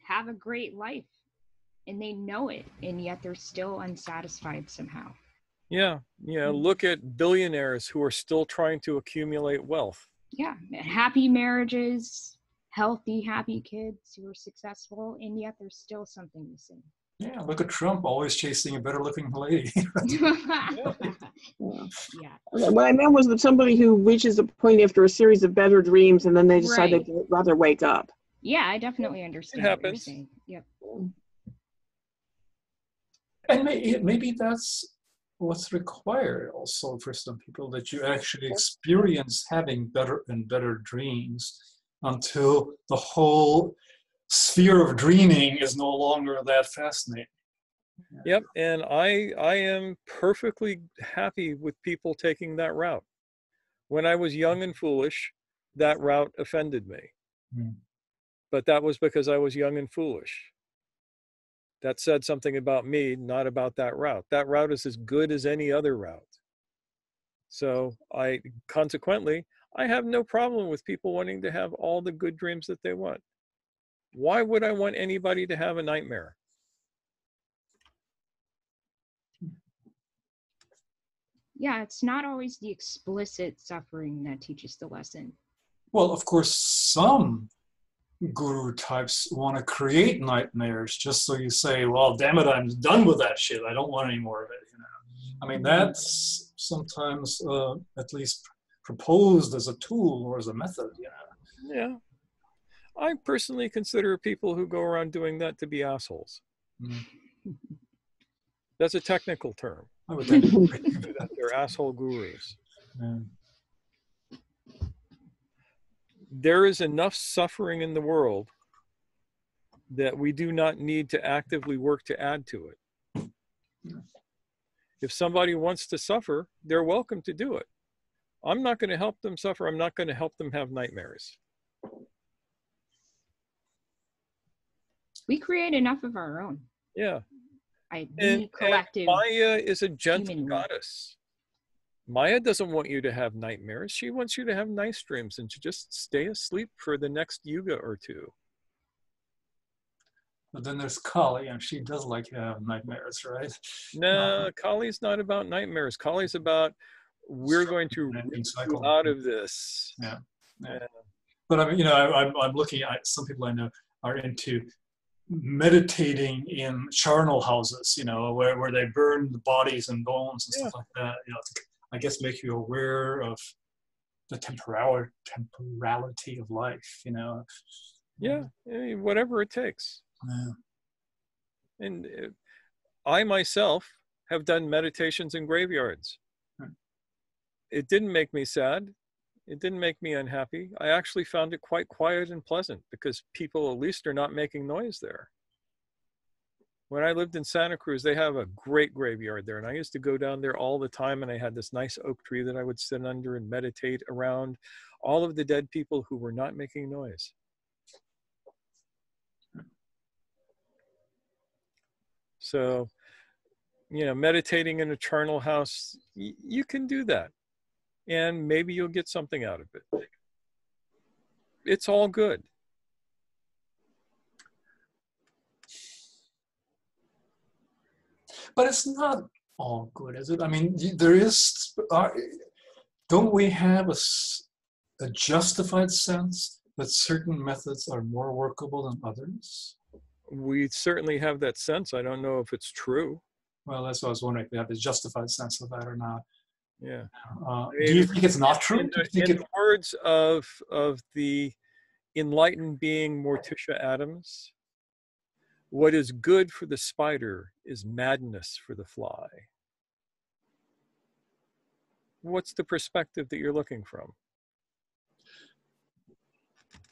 have a great life and they know it, and yet they're still unsatisfied somehow. Yeah, look at billionaires who are still trying to accumulate wealth. Yeah, happy marriages, healthy, happy kids who are successful, and yet there's still something missing. Yeah, look at Trump, always chasing a better looking lady. Yeah. What I meant was that somebody who reaches a point after a series of better dreams and then they decide Right. they'd rather wake up. Yeah, I definitely understand what you're happens. saying. Yep. And maybe that's what's required also for some people, that you actually experience having better and better dreams until the whole sphere of dreaming is no longer that fascinating. Yep, and I am perfectly happy with people taking that route. When I was young and foolish, that route offended me. But that was because I was young and foolish. That said something about me, not about that route. That route is as good as any other route. So consequently, I have no problem with people wanting to have all the good dreams that they want. Why would I want anybody to have a nightmare? Yeah, it's not always the explicit suffering that teaches the lesson. Well, of course, some guru types want to create nightmares just so you say, well, damn it, I'm done with that shit. I don't want any more of it. I mean, that's sometimes at least proposed as a tool or as a method. Yeah. I personally consider people who go around doing that to be assholes. That's a technical term. I would think that they're asshole gurus. There is enough suffering in the world that we do not need to actively work to add to it. If somebody wants to suffer, they're welcome to do it. I'm not going to help them suffer. I'm not going to help them have nightmares. We create enough of our own. Yeah. The collective. And Maya is a gentle human goddess. Maya doesn't want you to have nightmares. She wants you to have nice dreams and to just stay asleep for the next yuga or two. But then there's Kali, and she does like to have nightmares, right? No, Kali's not about nightmares. Kali's about, we're going to rip you out of this. Yeah. But I mean, I'm looking at some people I know are into meditating in charnel houses, where they burn the bodies and bones and stuff like that. To, I guess, make you aware of the temporality of life. Yeah, I mean, whatever it takes. Yeah. And I myself have done meditations in graveyards. It didn't make me sad. It didn't make me unhappy. I actually found it quite quiet and pleasant because people at least are not making noise there. When I lived in Santa Cruz, they have a great graveyard there. And I used to go down there all the time. And I had this nice oak tree that I would sit under and meditate around all of the dead people who were not making noise. So, meditating in a charnel house, you can do that. And maybe you'll get something out of it. It's all good. But it's not all good, is it? I mean, there is, don't we have a justified sense that certain methods are more workable than others? We certainly have that sense. I don't know if it's true. Well, that's what I was wondering if they have a justified sense of that or not. Yeah. Do you think it's not true? In Do you think the words of the enlightened being Morticia Adams, what is good for the spider is madness for the fly. What's the perspective that you're looking from?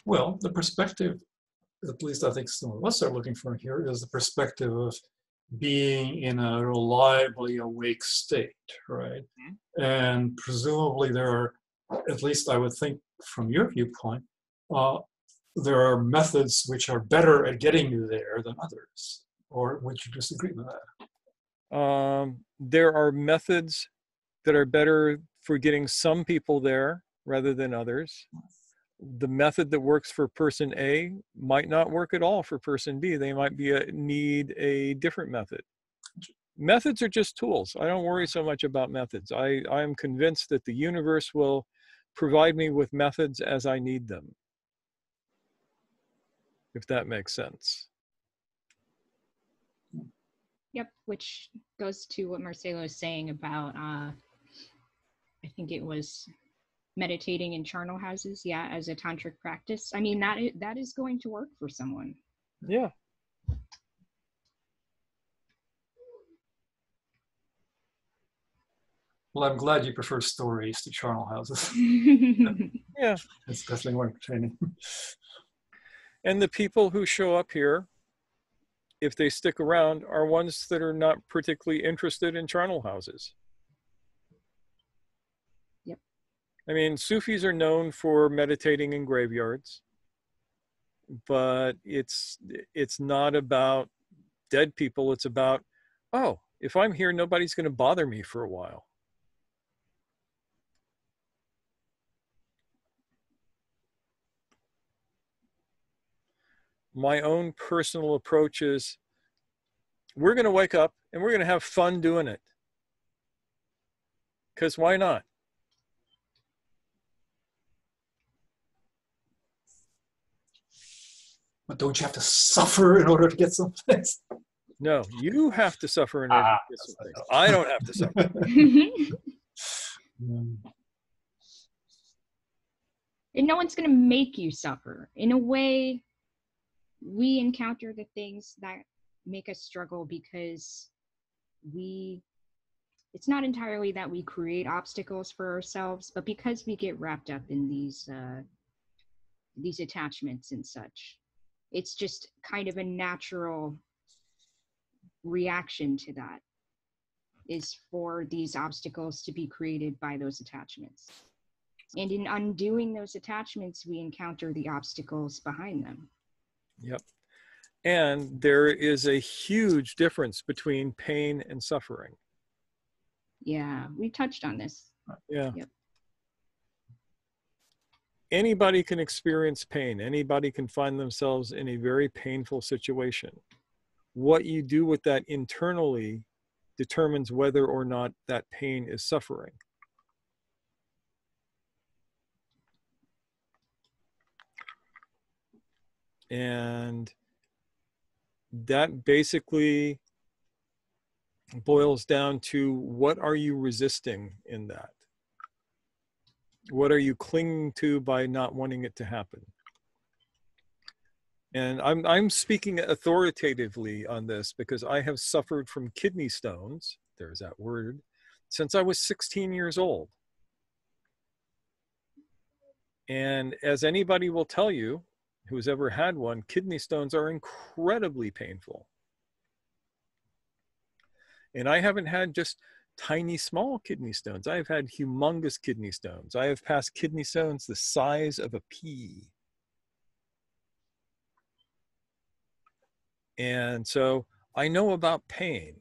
well, the perspective, at least I think some of us are looking for here, is the perspective of being in a reliably awake state, right? And presumably there are, at least I would think from your viewpoint, there are methods which are better at getting you there than others. Or would you disagree with that? There are methods that are better for getting some people there rather than others. The method that works for person A might not work at all for person B. They might need a different method. Methods are just tools. I don't worry so much about methods. I am convinced that the universe will provide me with methods as I need them, if that makes sense. Yep, which goes to what Marcelo is saying about, I think it was meditating in charnel houses, yeah, as a tantric practice. I mean, that is going to work for someone. Yeah. Well, I'm glad you prefer stories to charnel houses. Yeah. It's definitely more entertaining. And the people who show up here, if they stick around, are ones that are not particularly interested in charnel houses. Yep. I mean, Sufis are known for meditating in graveyards, but it's not about dead people. It's about, oh, if I'm here, nobody's going to bother me for a while. My own personal approach is, we're going to wake up and we're going to have fun doing it. Because why not? But don't you have to suffer in order to get some things? No, you have to suffer in order to get some things. I don't have to suffer. And no one's going to make you suffer. In a way, we encounter the things that make us struggle because it's not entirely that we create obstacles for ourselves, but because we get wrapped up in these attachments and such. It's just kind of a natural reaction to that, is for these obstacles to be created by those attachments. And in undoing those attachments, we encounter the obstacles behind them. Yep. And there is a huge difference between pain and suffering. Yeah, we touched on this. Yeah. Yep. Anybody can experience pain. Anybody can find themselves in a very painful situation. What you do with that internally determines whether or not that pain is suffering. And that basically boils down to, what are you resisting in that? What are you clinging to by not wanting it to happen? And I'm speaking authoritatively on this because I have suffered from kidney stones, there's that word, since I was 16 years old. And as anybody will tell you who's ever had one, kidney stones are incredibly painful. And I haven't had just tiny, small kidney stones. I've had humongous kidney stones. I have passed kidney stones the size of a pea. And so I know about pain.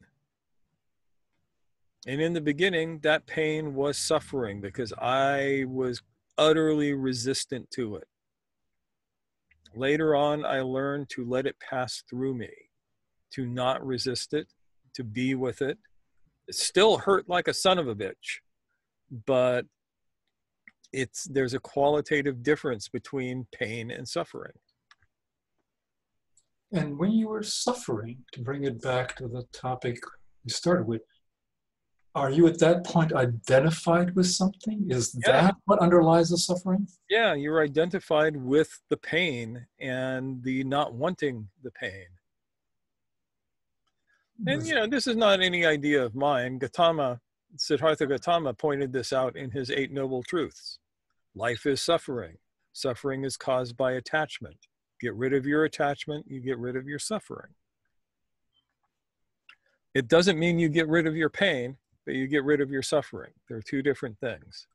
And in the beginning, that pain was suffering because I was utterly resistant to it. Later on, I learned to let it pass through me, to not resist it, to be with it. It still hurt like a son of a bitch, but there's a qualitative difference between pain and suffering. And when you were suffering, to bring it back to the topic we started with, are you at that point identified with something? Is Yeah. that what underlies the suffering? Yeah, you're identified with the pain and the not wanting the pain. And, you know, this is not any idea of mine. Siddhartha Gautama pointed this out in his 8 Noble Truths. Life is suffering. Suffering is caused by attachment. Get rid of your attachment, you get rid of your suffering. It doesn't mean you get rid of your pain, but you get rid of your suffering. They're 2 different things.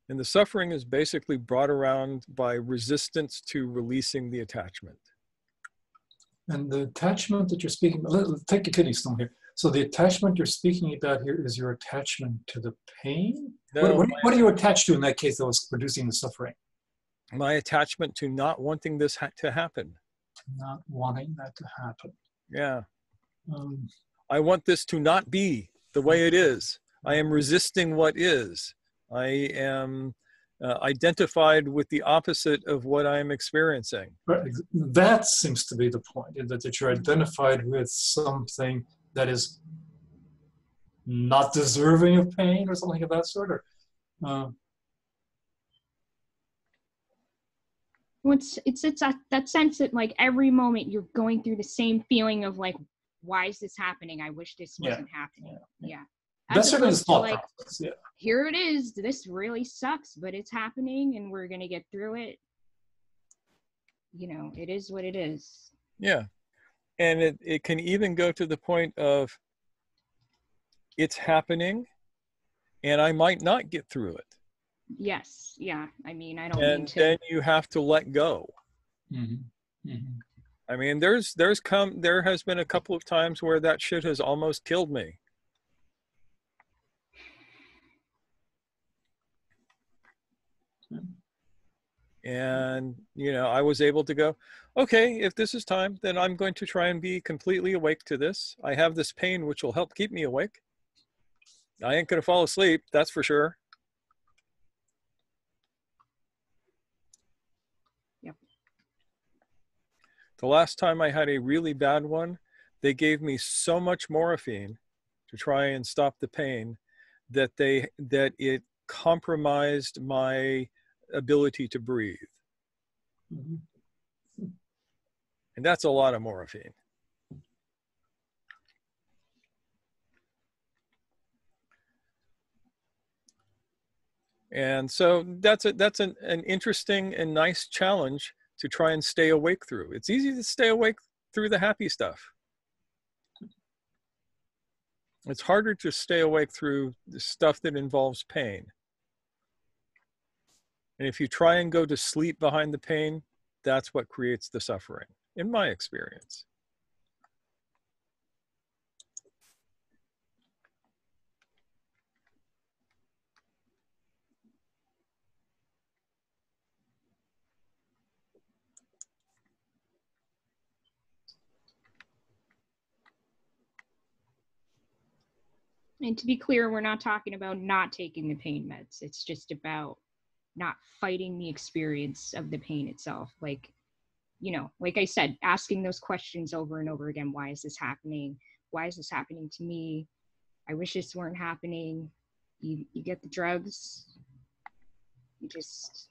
And the suffering is basically brought around by resistance to releasing the attachment. And the attachment that you're speaking, let's take a kidney stone here. So the attachment you're speaking about here is your attachment to the pain? No, what are you attached to in that case that was producing the suffering? my attachment to not wanting this to happen. Not wanting that to happen. Yeah. Um, I want this to not be the way it is. I am resisting what is. I am identified with the opposite of what I am experiencing. but that seems to be the point, that you're identified with something that is not deserving of pain or something of that sort. Or, Well, it's that sense that like every moment you're going through the same feeling of like, why is this happening? I wish this wasn't happening. Yeah. That's certainly the opposed to, thought like, process. Yeah. here it is. This really sucks, but it's happening and we're going to get through it. You know, it is what it is. Yeah. And it can even go to the point of it's happening and I might not get through it. Yes. Yeah. I mean, I don't mean to. And then you have to let go. Mm-hmm. Mm-hmm. I mean, there has been a couple of times where that shit has almost killed me. And, you know, I was able to go, okay, if this is time, then I'm going to try and be completely awake to this. I have this pain, which will help keep me awake. I ain't going to fall asleep, that's for sure. Yep. The last time I had a really bad one, they gave me so much morphine to try and stop the pain that it compromised my ability to breathe. Mm-hmm. And that's a lot of morphine. And so that's an interesting and nice challenge to try and stay awake through. It's easy to stay awake through the happy stuff. It's harder to stay awake through the stuff that involves pain. And if you try and go to sleep behind the pain, that's what creates the suffering, in my experience. And to be clear, we're not talking about not taking the pain meds. It's just about not fighting the experience of the pain itself. Like, you know, like I said, asking those questions over and over again. Why is this happening? Why is this happening to me? I wish this weren't happening. You get the drugs. You just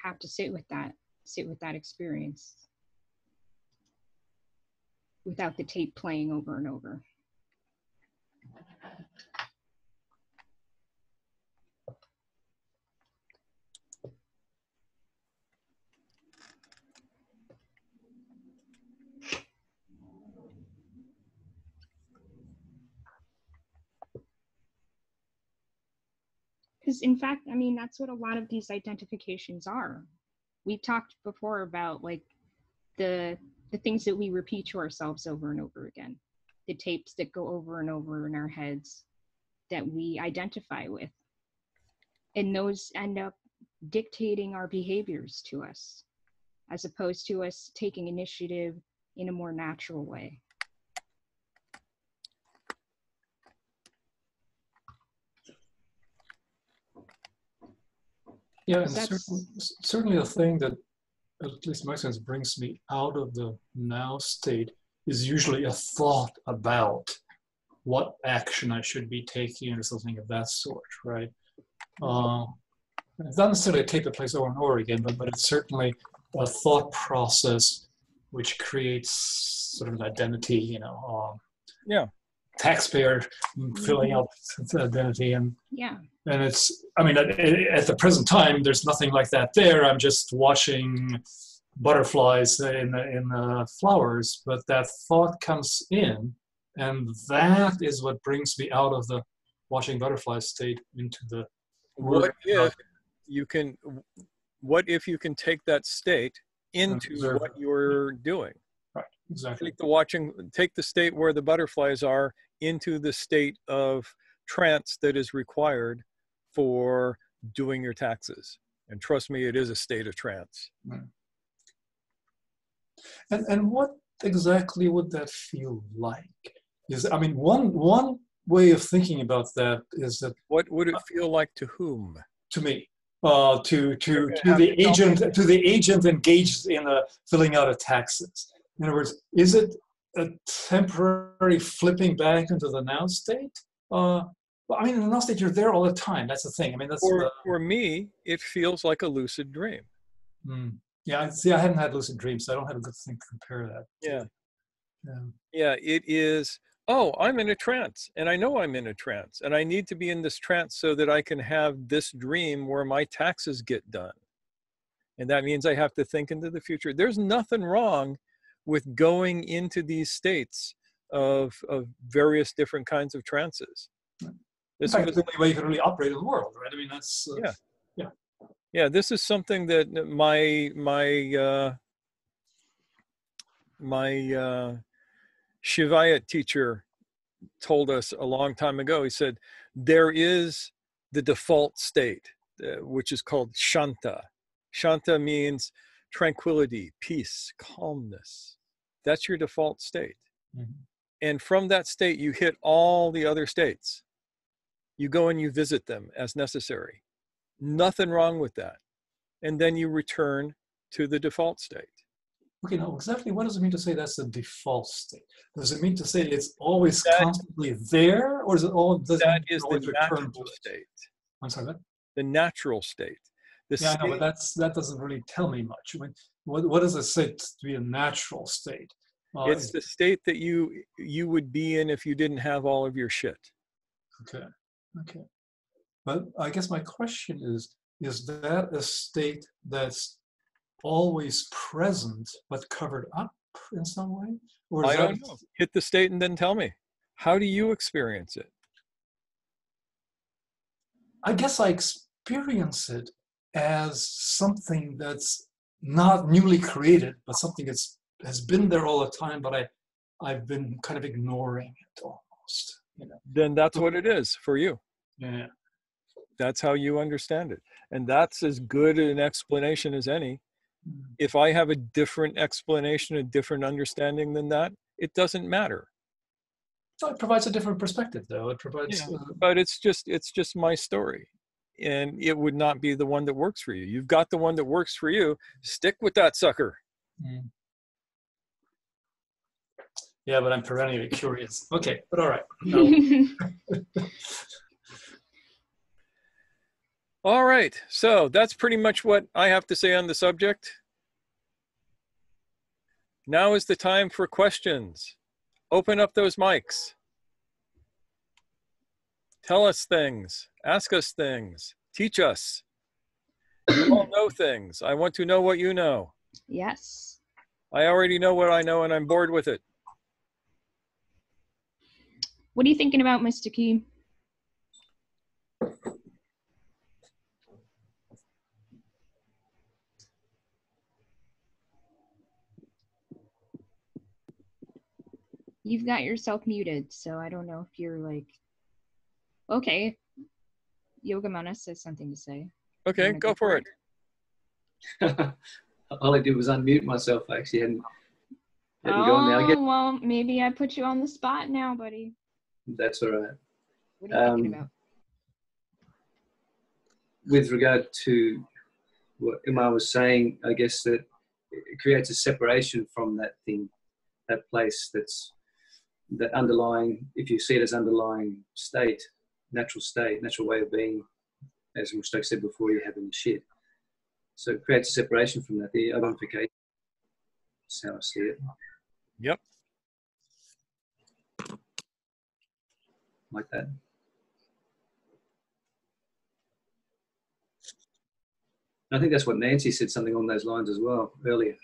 have to sit with that experience without the tape playing over and over. Because in fact, I mean, that's what a lot of these identifications are. We've talked before about like the things that we repeat to ourselves over and over again, the tapes that go over and over in our heads that we identify with. And those end up dictating our behaviors to us, as opposed to us taking initiative in a more natural way. Yeah, and That's certainly a thing that, at least in my sense, brings me out of the now state is usually a thought about what action I should be taking or something of that sort, right? It's not necessarily a tape that plays over and over again, but it's certainly a thought process which creates sort of an identity, you know, Yeah. taxpayer filling out the identity. And yeah. it's, I mean, at the present time, there's nothing like that there. I'm just watching butterflies in the flowers, but that thought comes in, and that is what brings me out of the watching butterflies state into the What if you can take that state into what you're doing? Right, exactly. Take the state where the butterflies are into the state of trance that is required for doing your taxes. And trust me, it is a state of trance. Right. And what exactly would that feel like? I mean, one way of thinking about that is that. What would it feel like to whom? To me, to the agent engaged in filling out a taxes. In other words, is it a temporary flipping back into the now state? Well, I mean, in the now state, you're there all the time. That's the thing. I mean, that's for me, it feels like a lucid dream. Yeah, see, I haven't had lucid dreams, so I don't have a good thing to compare that. Yeah, it is. Oh, I'm in a trance, and I know I'm in a trance, and I need to be in this trance so that I can have this dream where my taxes get done. And that means I have to think into the future. There's nothing wrong with going into these states of various different kinds of trances. This is the only way you can really operate in the world, right? I mean, that's yeah. This is something that my Shivayat teacher told us a long time ago. He said, there is the default state, which is called Shanta. Shanta means tranquility, peace, calmness. That's your default state. Mm-hmm. And from that state, you hit all the other states. You go and you visit them as necessary. Nothing wrong with that. And then you return to the default state. Okay, now exactly what does it mean to say that's the default state? Does it mean to say it's always constantly there, or is it all? That is the natural state. I'm sorry, what? The natural state. I know, but that doesn't really tell me much. I mean, what does it say to be a natural state? It's the state that you would be in if you didn't have all of your shit. Okay. But I guess my question is that a state that's always present but covered up in some way? Or I don't know. Hit the state and then tell me. How do you experience it? I guess I experience it as something that's not newly created, but something that's has been there all the time, but I've been kind of ignoring it almost. You know? Then that's what it is for you. Yeah. That's how you understand it. And that's as good an explanation as any. If I have a different explanation, a different understanding than that, it doesn't matter. It provides a different perspective, though. It provides. But it's just my story, and it would not be the one that works for you. You've got the one that works for you. Stick with that sucker. Yeah, but I'm perennially curious. Okay, but all right. No. All right, so that's pretty much what I have to say on the subject. Now is the time for questions. Open up those mics. Tell us things. Ask us things. Teach us. You all know things. I want to know what you know. Yes. I already know what I know, and I'm bored with it. What are you thinking about, Mr. Key? You've got yourself muted, so I don't know if you're like, okay. Yogamana says something to say. Okay, go for it. All I did was unmute myself. I actually hadn't gone now. Well, maybe I put you on the spot now, buddy. That's all right. What are you thinking about? With regard to what Emma was saying, I guess that it creates a separation from that thing, that place that's that underlying, if you see it as underlying state, natural way of being, as Mustafa said before, you're having shit. So it creates a separation from that, the identification. That's how I see it. Yep. Like that. I think that's what Nancy said, something on those lines as well earlier.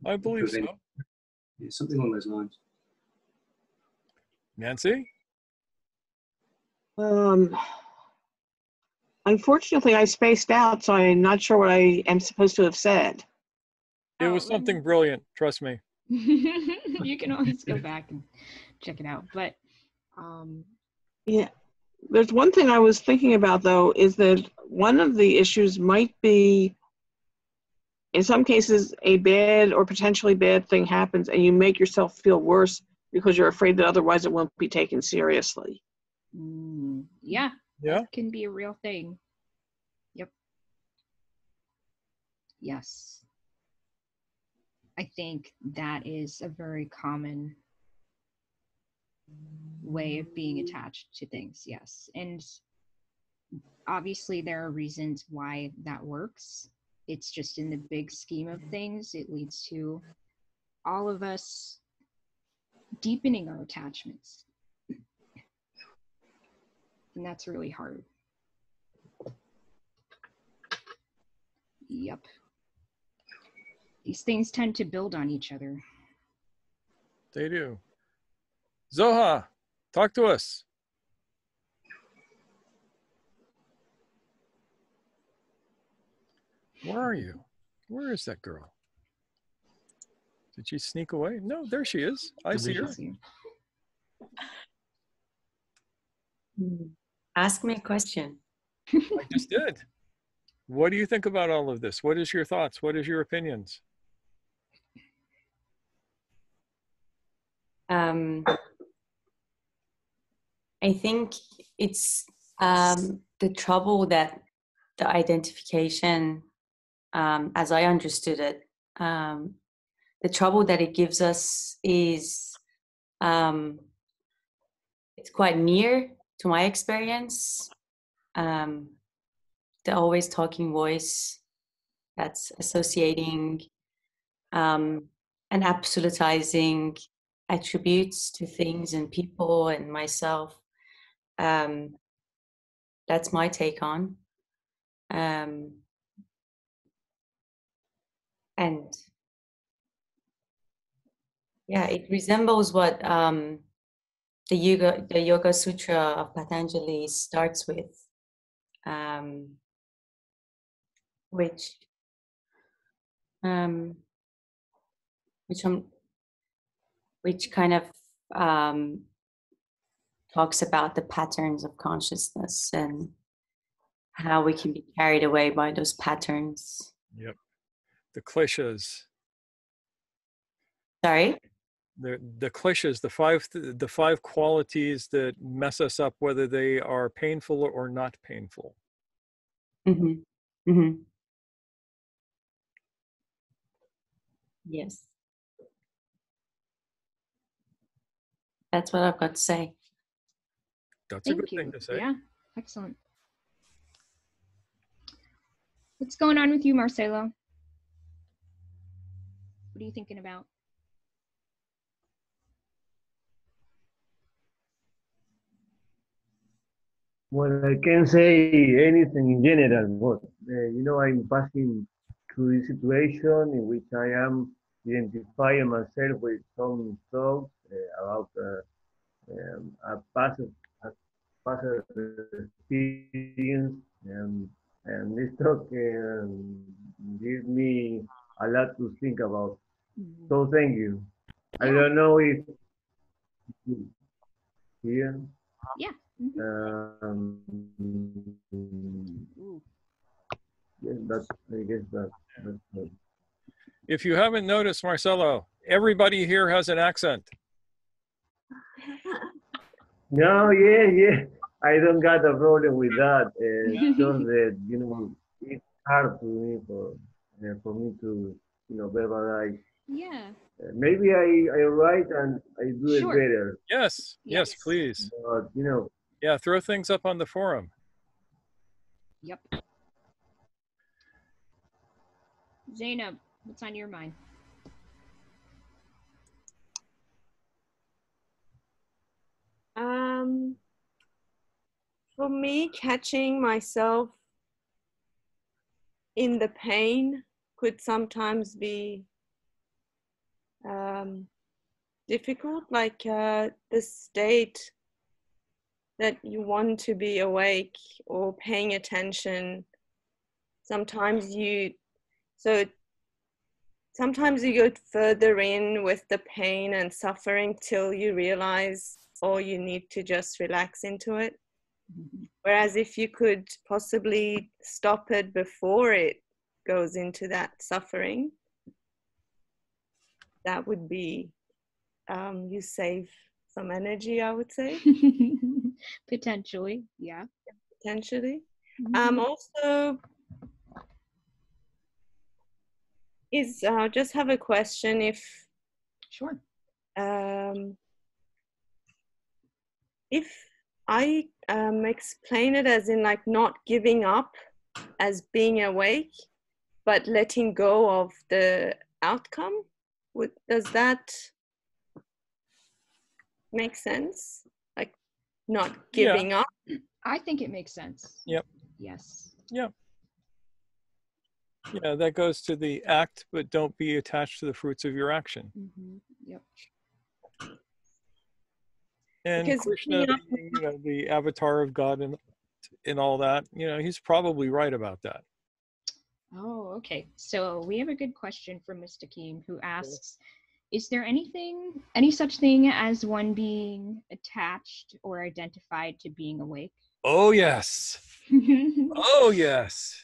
I believe so. Yeah, something along those lines. Nancy? Unfortunately, I spaced out, so I'm not sure what I am supposed to have said. It was something brilliant, trust me. You can always go back and check it out. But yeah, there's one thing I was thinking about, though, is that one of the issues might be, in some cases, a bad or potentially bad thing happens and you make yourself feel worse because you're afraid that otherwise it won't be taken seriously. Yeah, Yeah, that can be a real thing. Yep. Yes. I think that is a very common way of being attached to things. Yes. And obviously there are reasons why that works. It's just in the big scheme of things, it leads to all of us deepening our attachments. And that's really hard. Yep. These things tend to build on each other. they do. Zoha, talk to us. Where are you? Where is that girl? Did she sneak away? No, there she is. I see her. Ask me a question. I just did. What do you think about all of this? What is your thoughts? What is your opinions? I think it's the trouble that the identification, as I understood it, the trouble that it gives us is it's quite near to my experience. The always talking voice that's associating and absolutizing attributes to things and people and myself. That's my take on. And yeah, it resembles what the Yoga Sutra of Patanjali starts with, which kind of talks about the patterns of consciousness and how we can be carried away by those patterns. Yep. The kleshas. Sorry? The kleshas, the five qualities that mess us up, whether they are painful or not painful. Mm-hmm. Mm-hmm. Yes. That's what I've got to say. That's a good thing to say. Yeah, excellent. What's going on with you, Marcelo? What are you thinking about? Well, I can say anything in general, but I'm passing through this situation in which I am identifying myself with some thoughts about a past experience, and this talk gives me a lot to think about. So thank you. I don't know if here. Yeah. Yes, I guess that's good. If you haven't noticed, Marcelo, everybody here has an accent. No, yeah. I don't got a problem with that. It's just that, hard to me for me to verbalize. Yeah. Maybe I write and I do it Sure. better, Yes, yes, Yes. please. but Yeah, throw things up on the forum. Yep. Zainab, what's on your mind? For me, catching myself in the pain could sometimes be difficult, like the state that you want to be awake or paying attention. Sometimes you go further in with the pain and suffering till you realize, oh, you need to just relax into it. Whereas if you could possibly stop it before it goes into that suffering, that would be, you save some energy, I would say. Potentially, yeah. Potentially. Mhm. Also, just have a question Sure. If I explain it as in like not giving up as being awake, but letting go of the outcome, does that make sense? Like not giving up? I think it makes sense. Yep. Yes. Yep. Yeah, that goes to the act, but don't be attached to the fruits of your action. Mm-hmm. Yep. And Because Krishna, being, the avatar of God and all that, he's probably right about that. Oh, okay. So we have a good question from Mr. Keem, who asks, is there any such thing as one being attached or identified to being awake? Oh, yes. Oh, yes.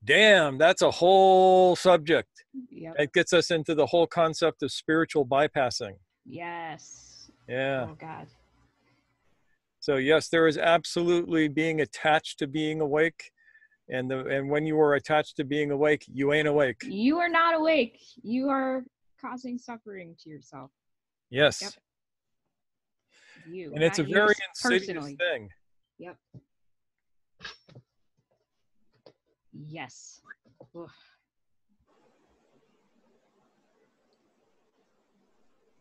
Damn, that's a whole subject. Yep. It gets us into the whole concept of spiritual bypassing. Yes. Yeah. Oh, God. So yes, there is absolutely being attached to being awake. And when you are attached to being awake, you ain't awake. You are not awake. You are causing suffering to yourself. Yes. Yep. You. And it's a very insidious personally. thing. Yep. Yes. Ugh.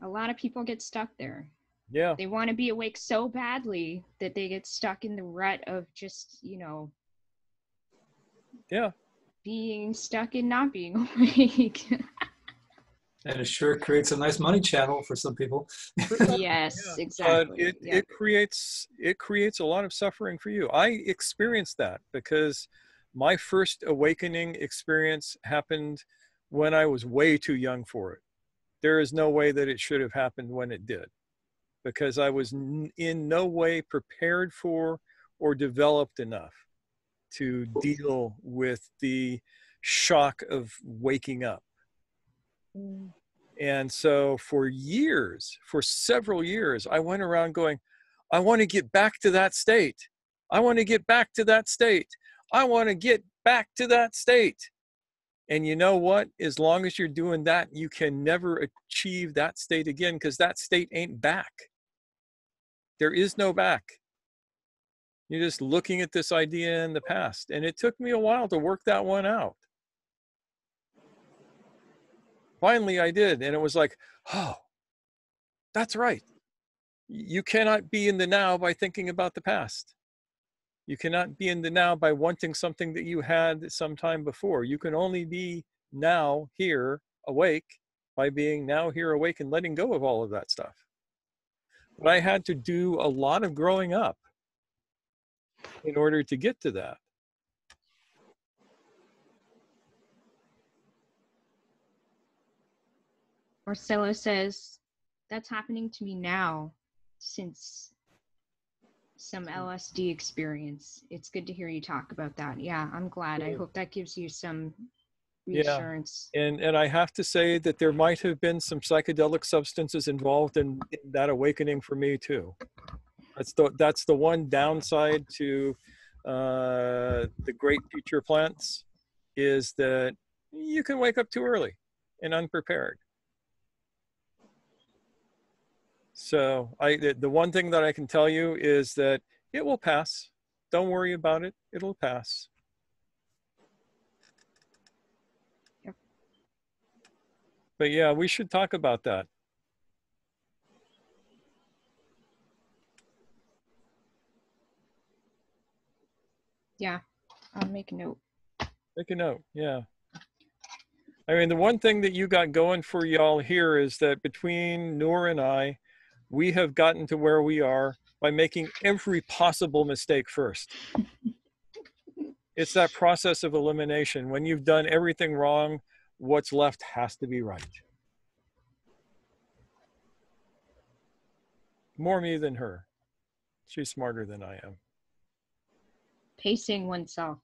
A lot of people get stuck there. Yeah. They want to be awake so badly that they get stuck in the rut of just, Yeah. being stuck in not being awake. And it sure creates a nice money channel for some people. Yes, Yeah. exactly. It creates a lot of suffering for you. I experienced that because my first awakening experience happened when I was way too young for it. There is no way that it should have happened when it did, because I was in no way prepared for or developed enough to deal with the shock of waking up. And so for several years, I went around going, I want to get back to that state. I want to get back to that state. I want to get back to that state. And you know what? As long as you're doing that, you can never achieve that state again, because that state ain't back. There is no back. You're just looking at this idea in the past. And it took me a while to work that one out. Finally, I did. And it was like, oh, that's right. You cannot be in the now by thinking about the past. You cannot be in the now by wanting something that you had some time before. You can only be now here awake by being now here awake and letting go of all of that stuff. But I had to do a lot of growing up in order to get to that. Marcelo says, that's happening to me now since some LSD experience. It's good to hear you talk about that. Yeah, I'm glad. I hope that gives you some reassurance. Yeah. And I have to say that there might have been some psychedelic substances involved in that awakening for me too. That's the one downside to the great future plants. is that you can wake up too early and unprepared. So the one thing that I can tell you is that it will pass. Don't worry about it. It'll pass. Yep. But yeah, we should talk about that. Yeah, I'll make a note. Make a note, yeah. I mean, the one thing that you got going for y'all here is that between Noor and I, we have gotten to where we are by making every possible mistake first. It's that process of elimination. When you've done everything wrong, what's left has to be right. More me than her. She's smarter than I am. Pacing oneself.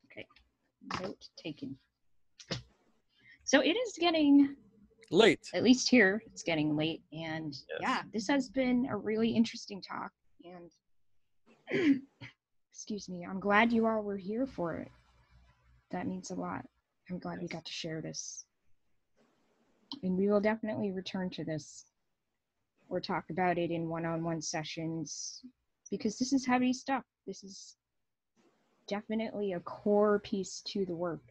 Okay, note taken. So it is getting late. At least here, it's getting late. And yes. Yeah, this has been a really interesting talk. And excuse me, I'm glad you all were here for it. That means a lot. I'm glad we got to share this. And we will definitely return to this or talk about it in one-on-one sessions, because this is heavy stuff. This is definitely a core piece to the work.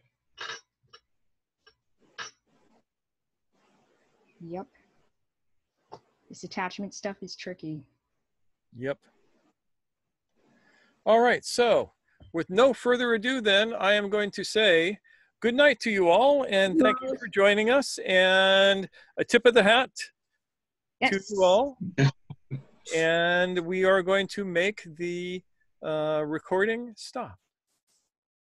Yep. This attachment stuff is tricky. Yep. All right, so with no further ado then, I am going to say good night to you all, and thank you for joining us, and a tip of the hat to you all. And we are going to make the recording stop.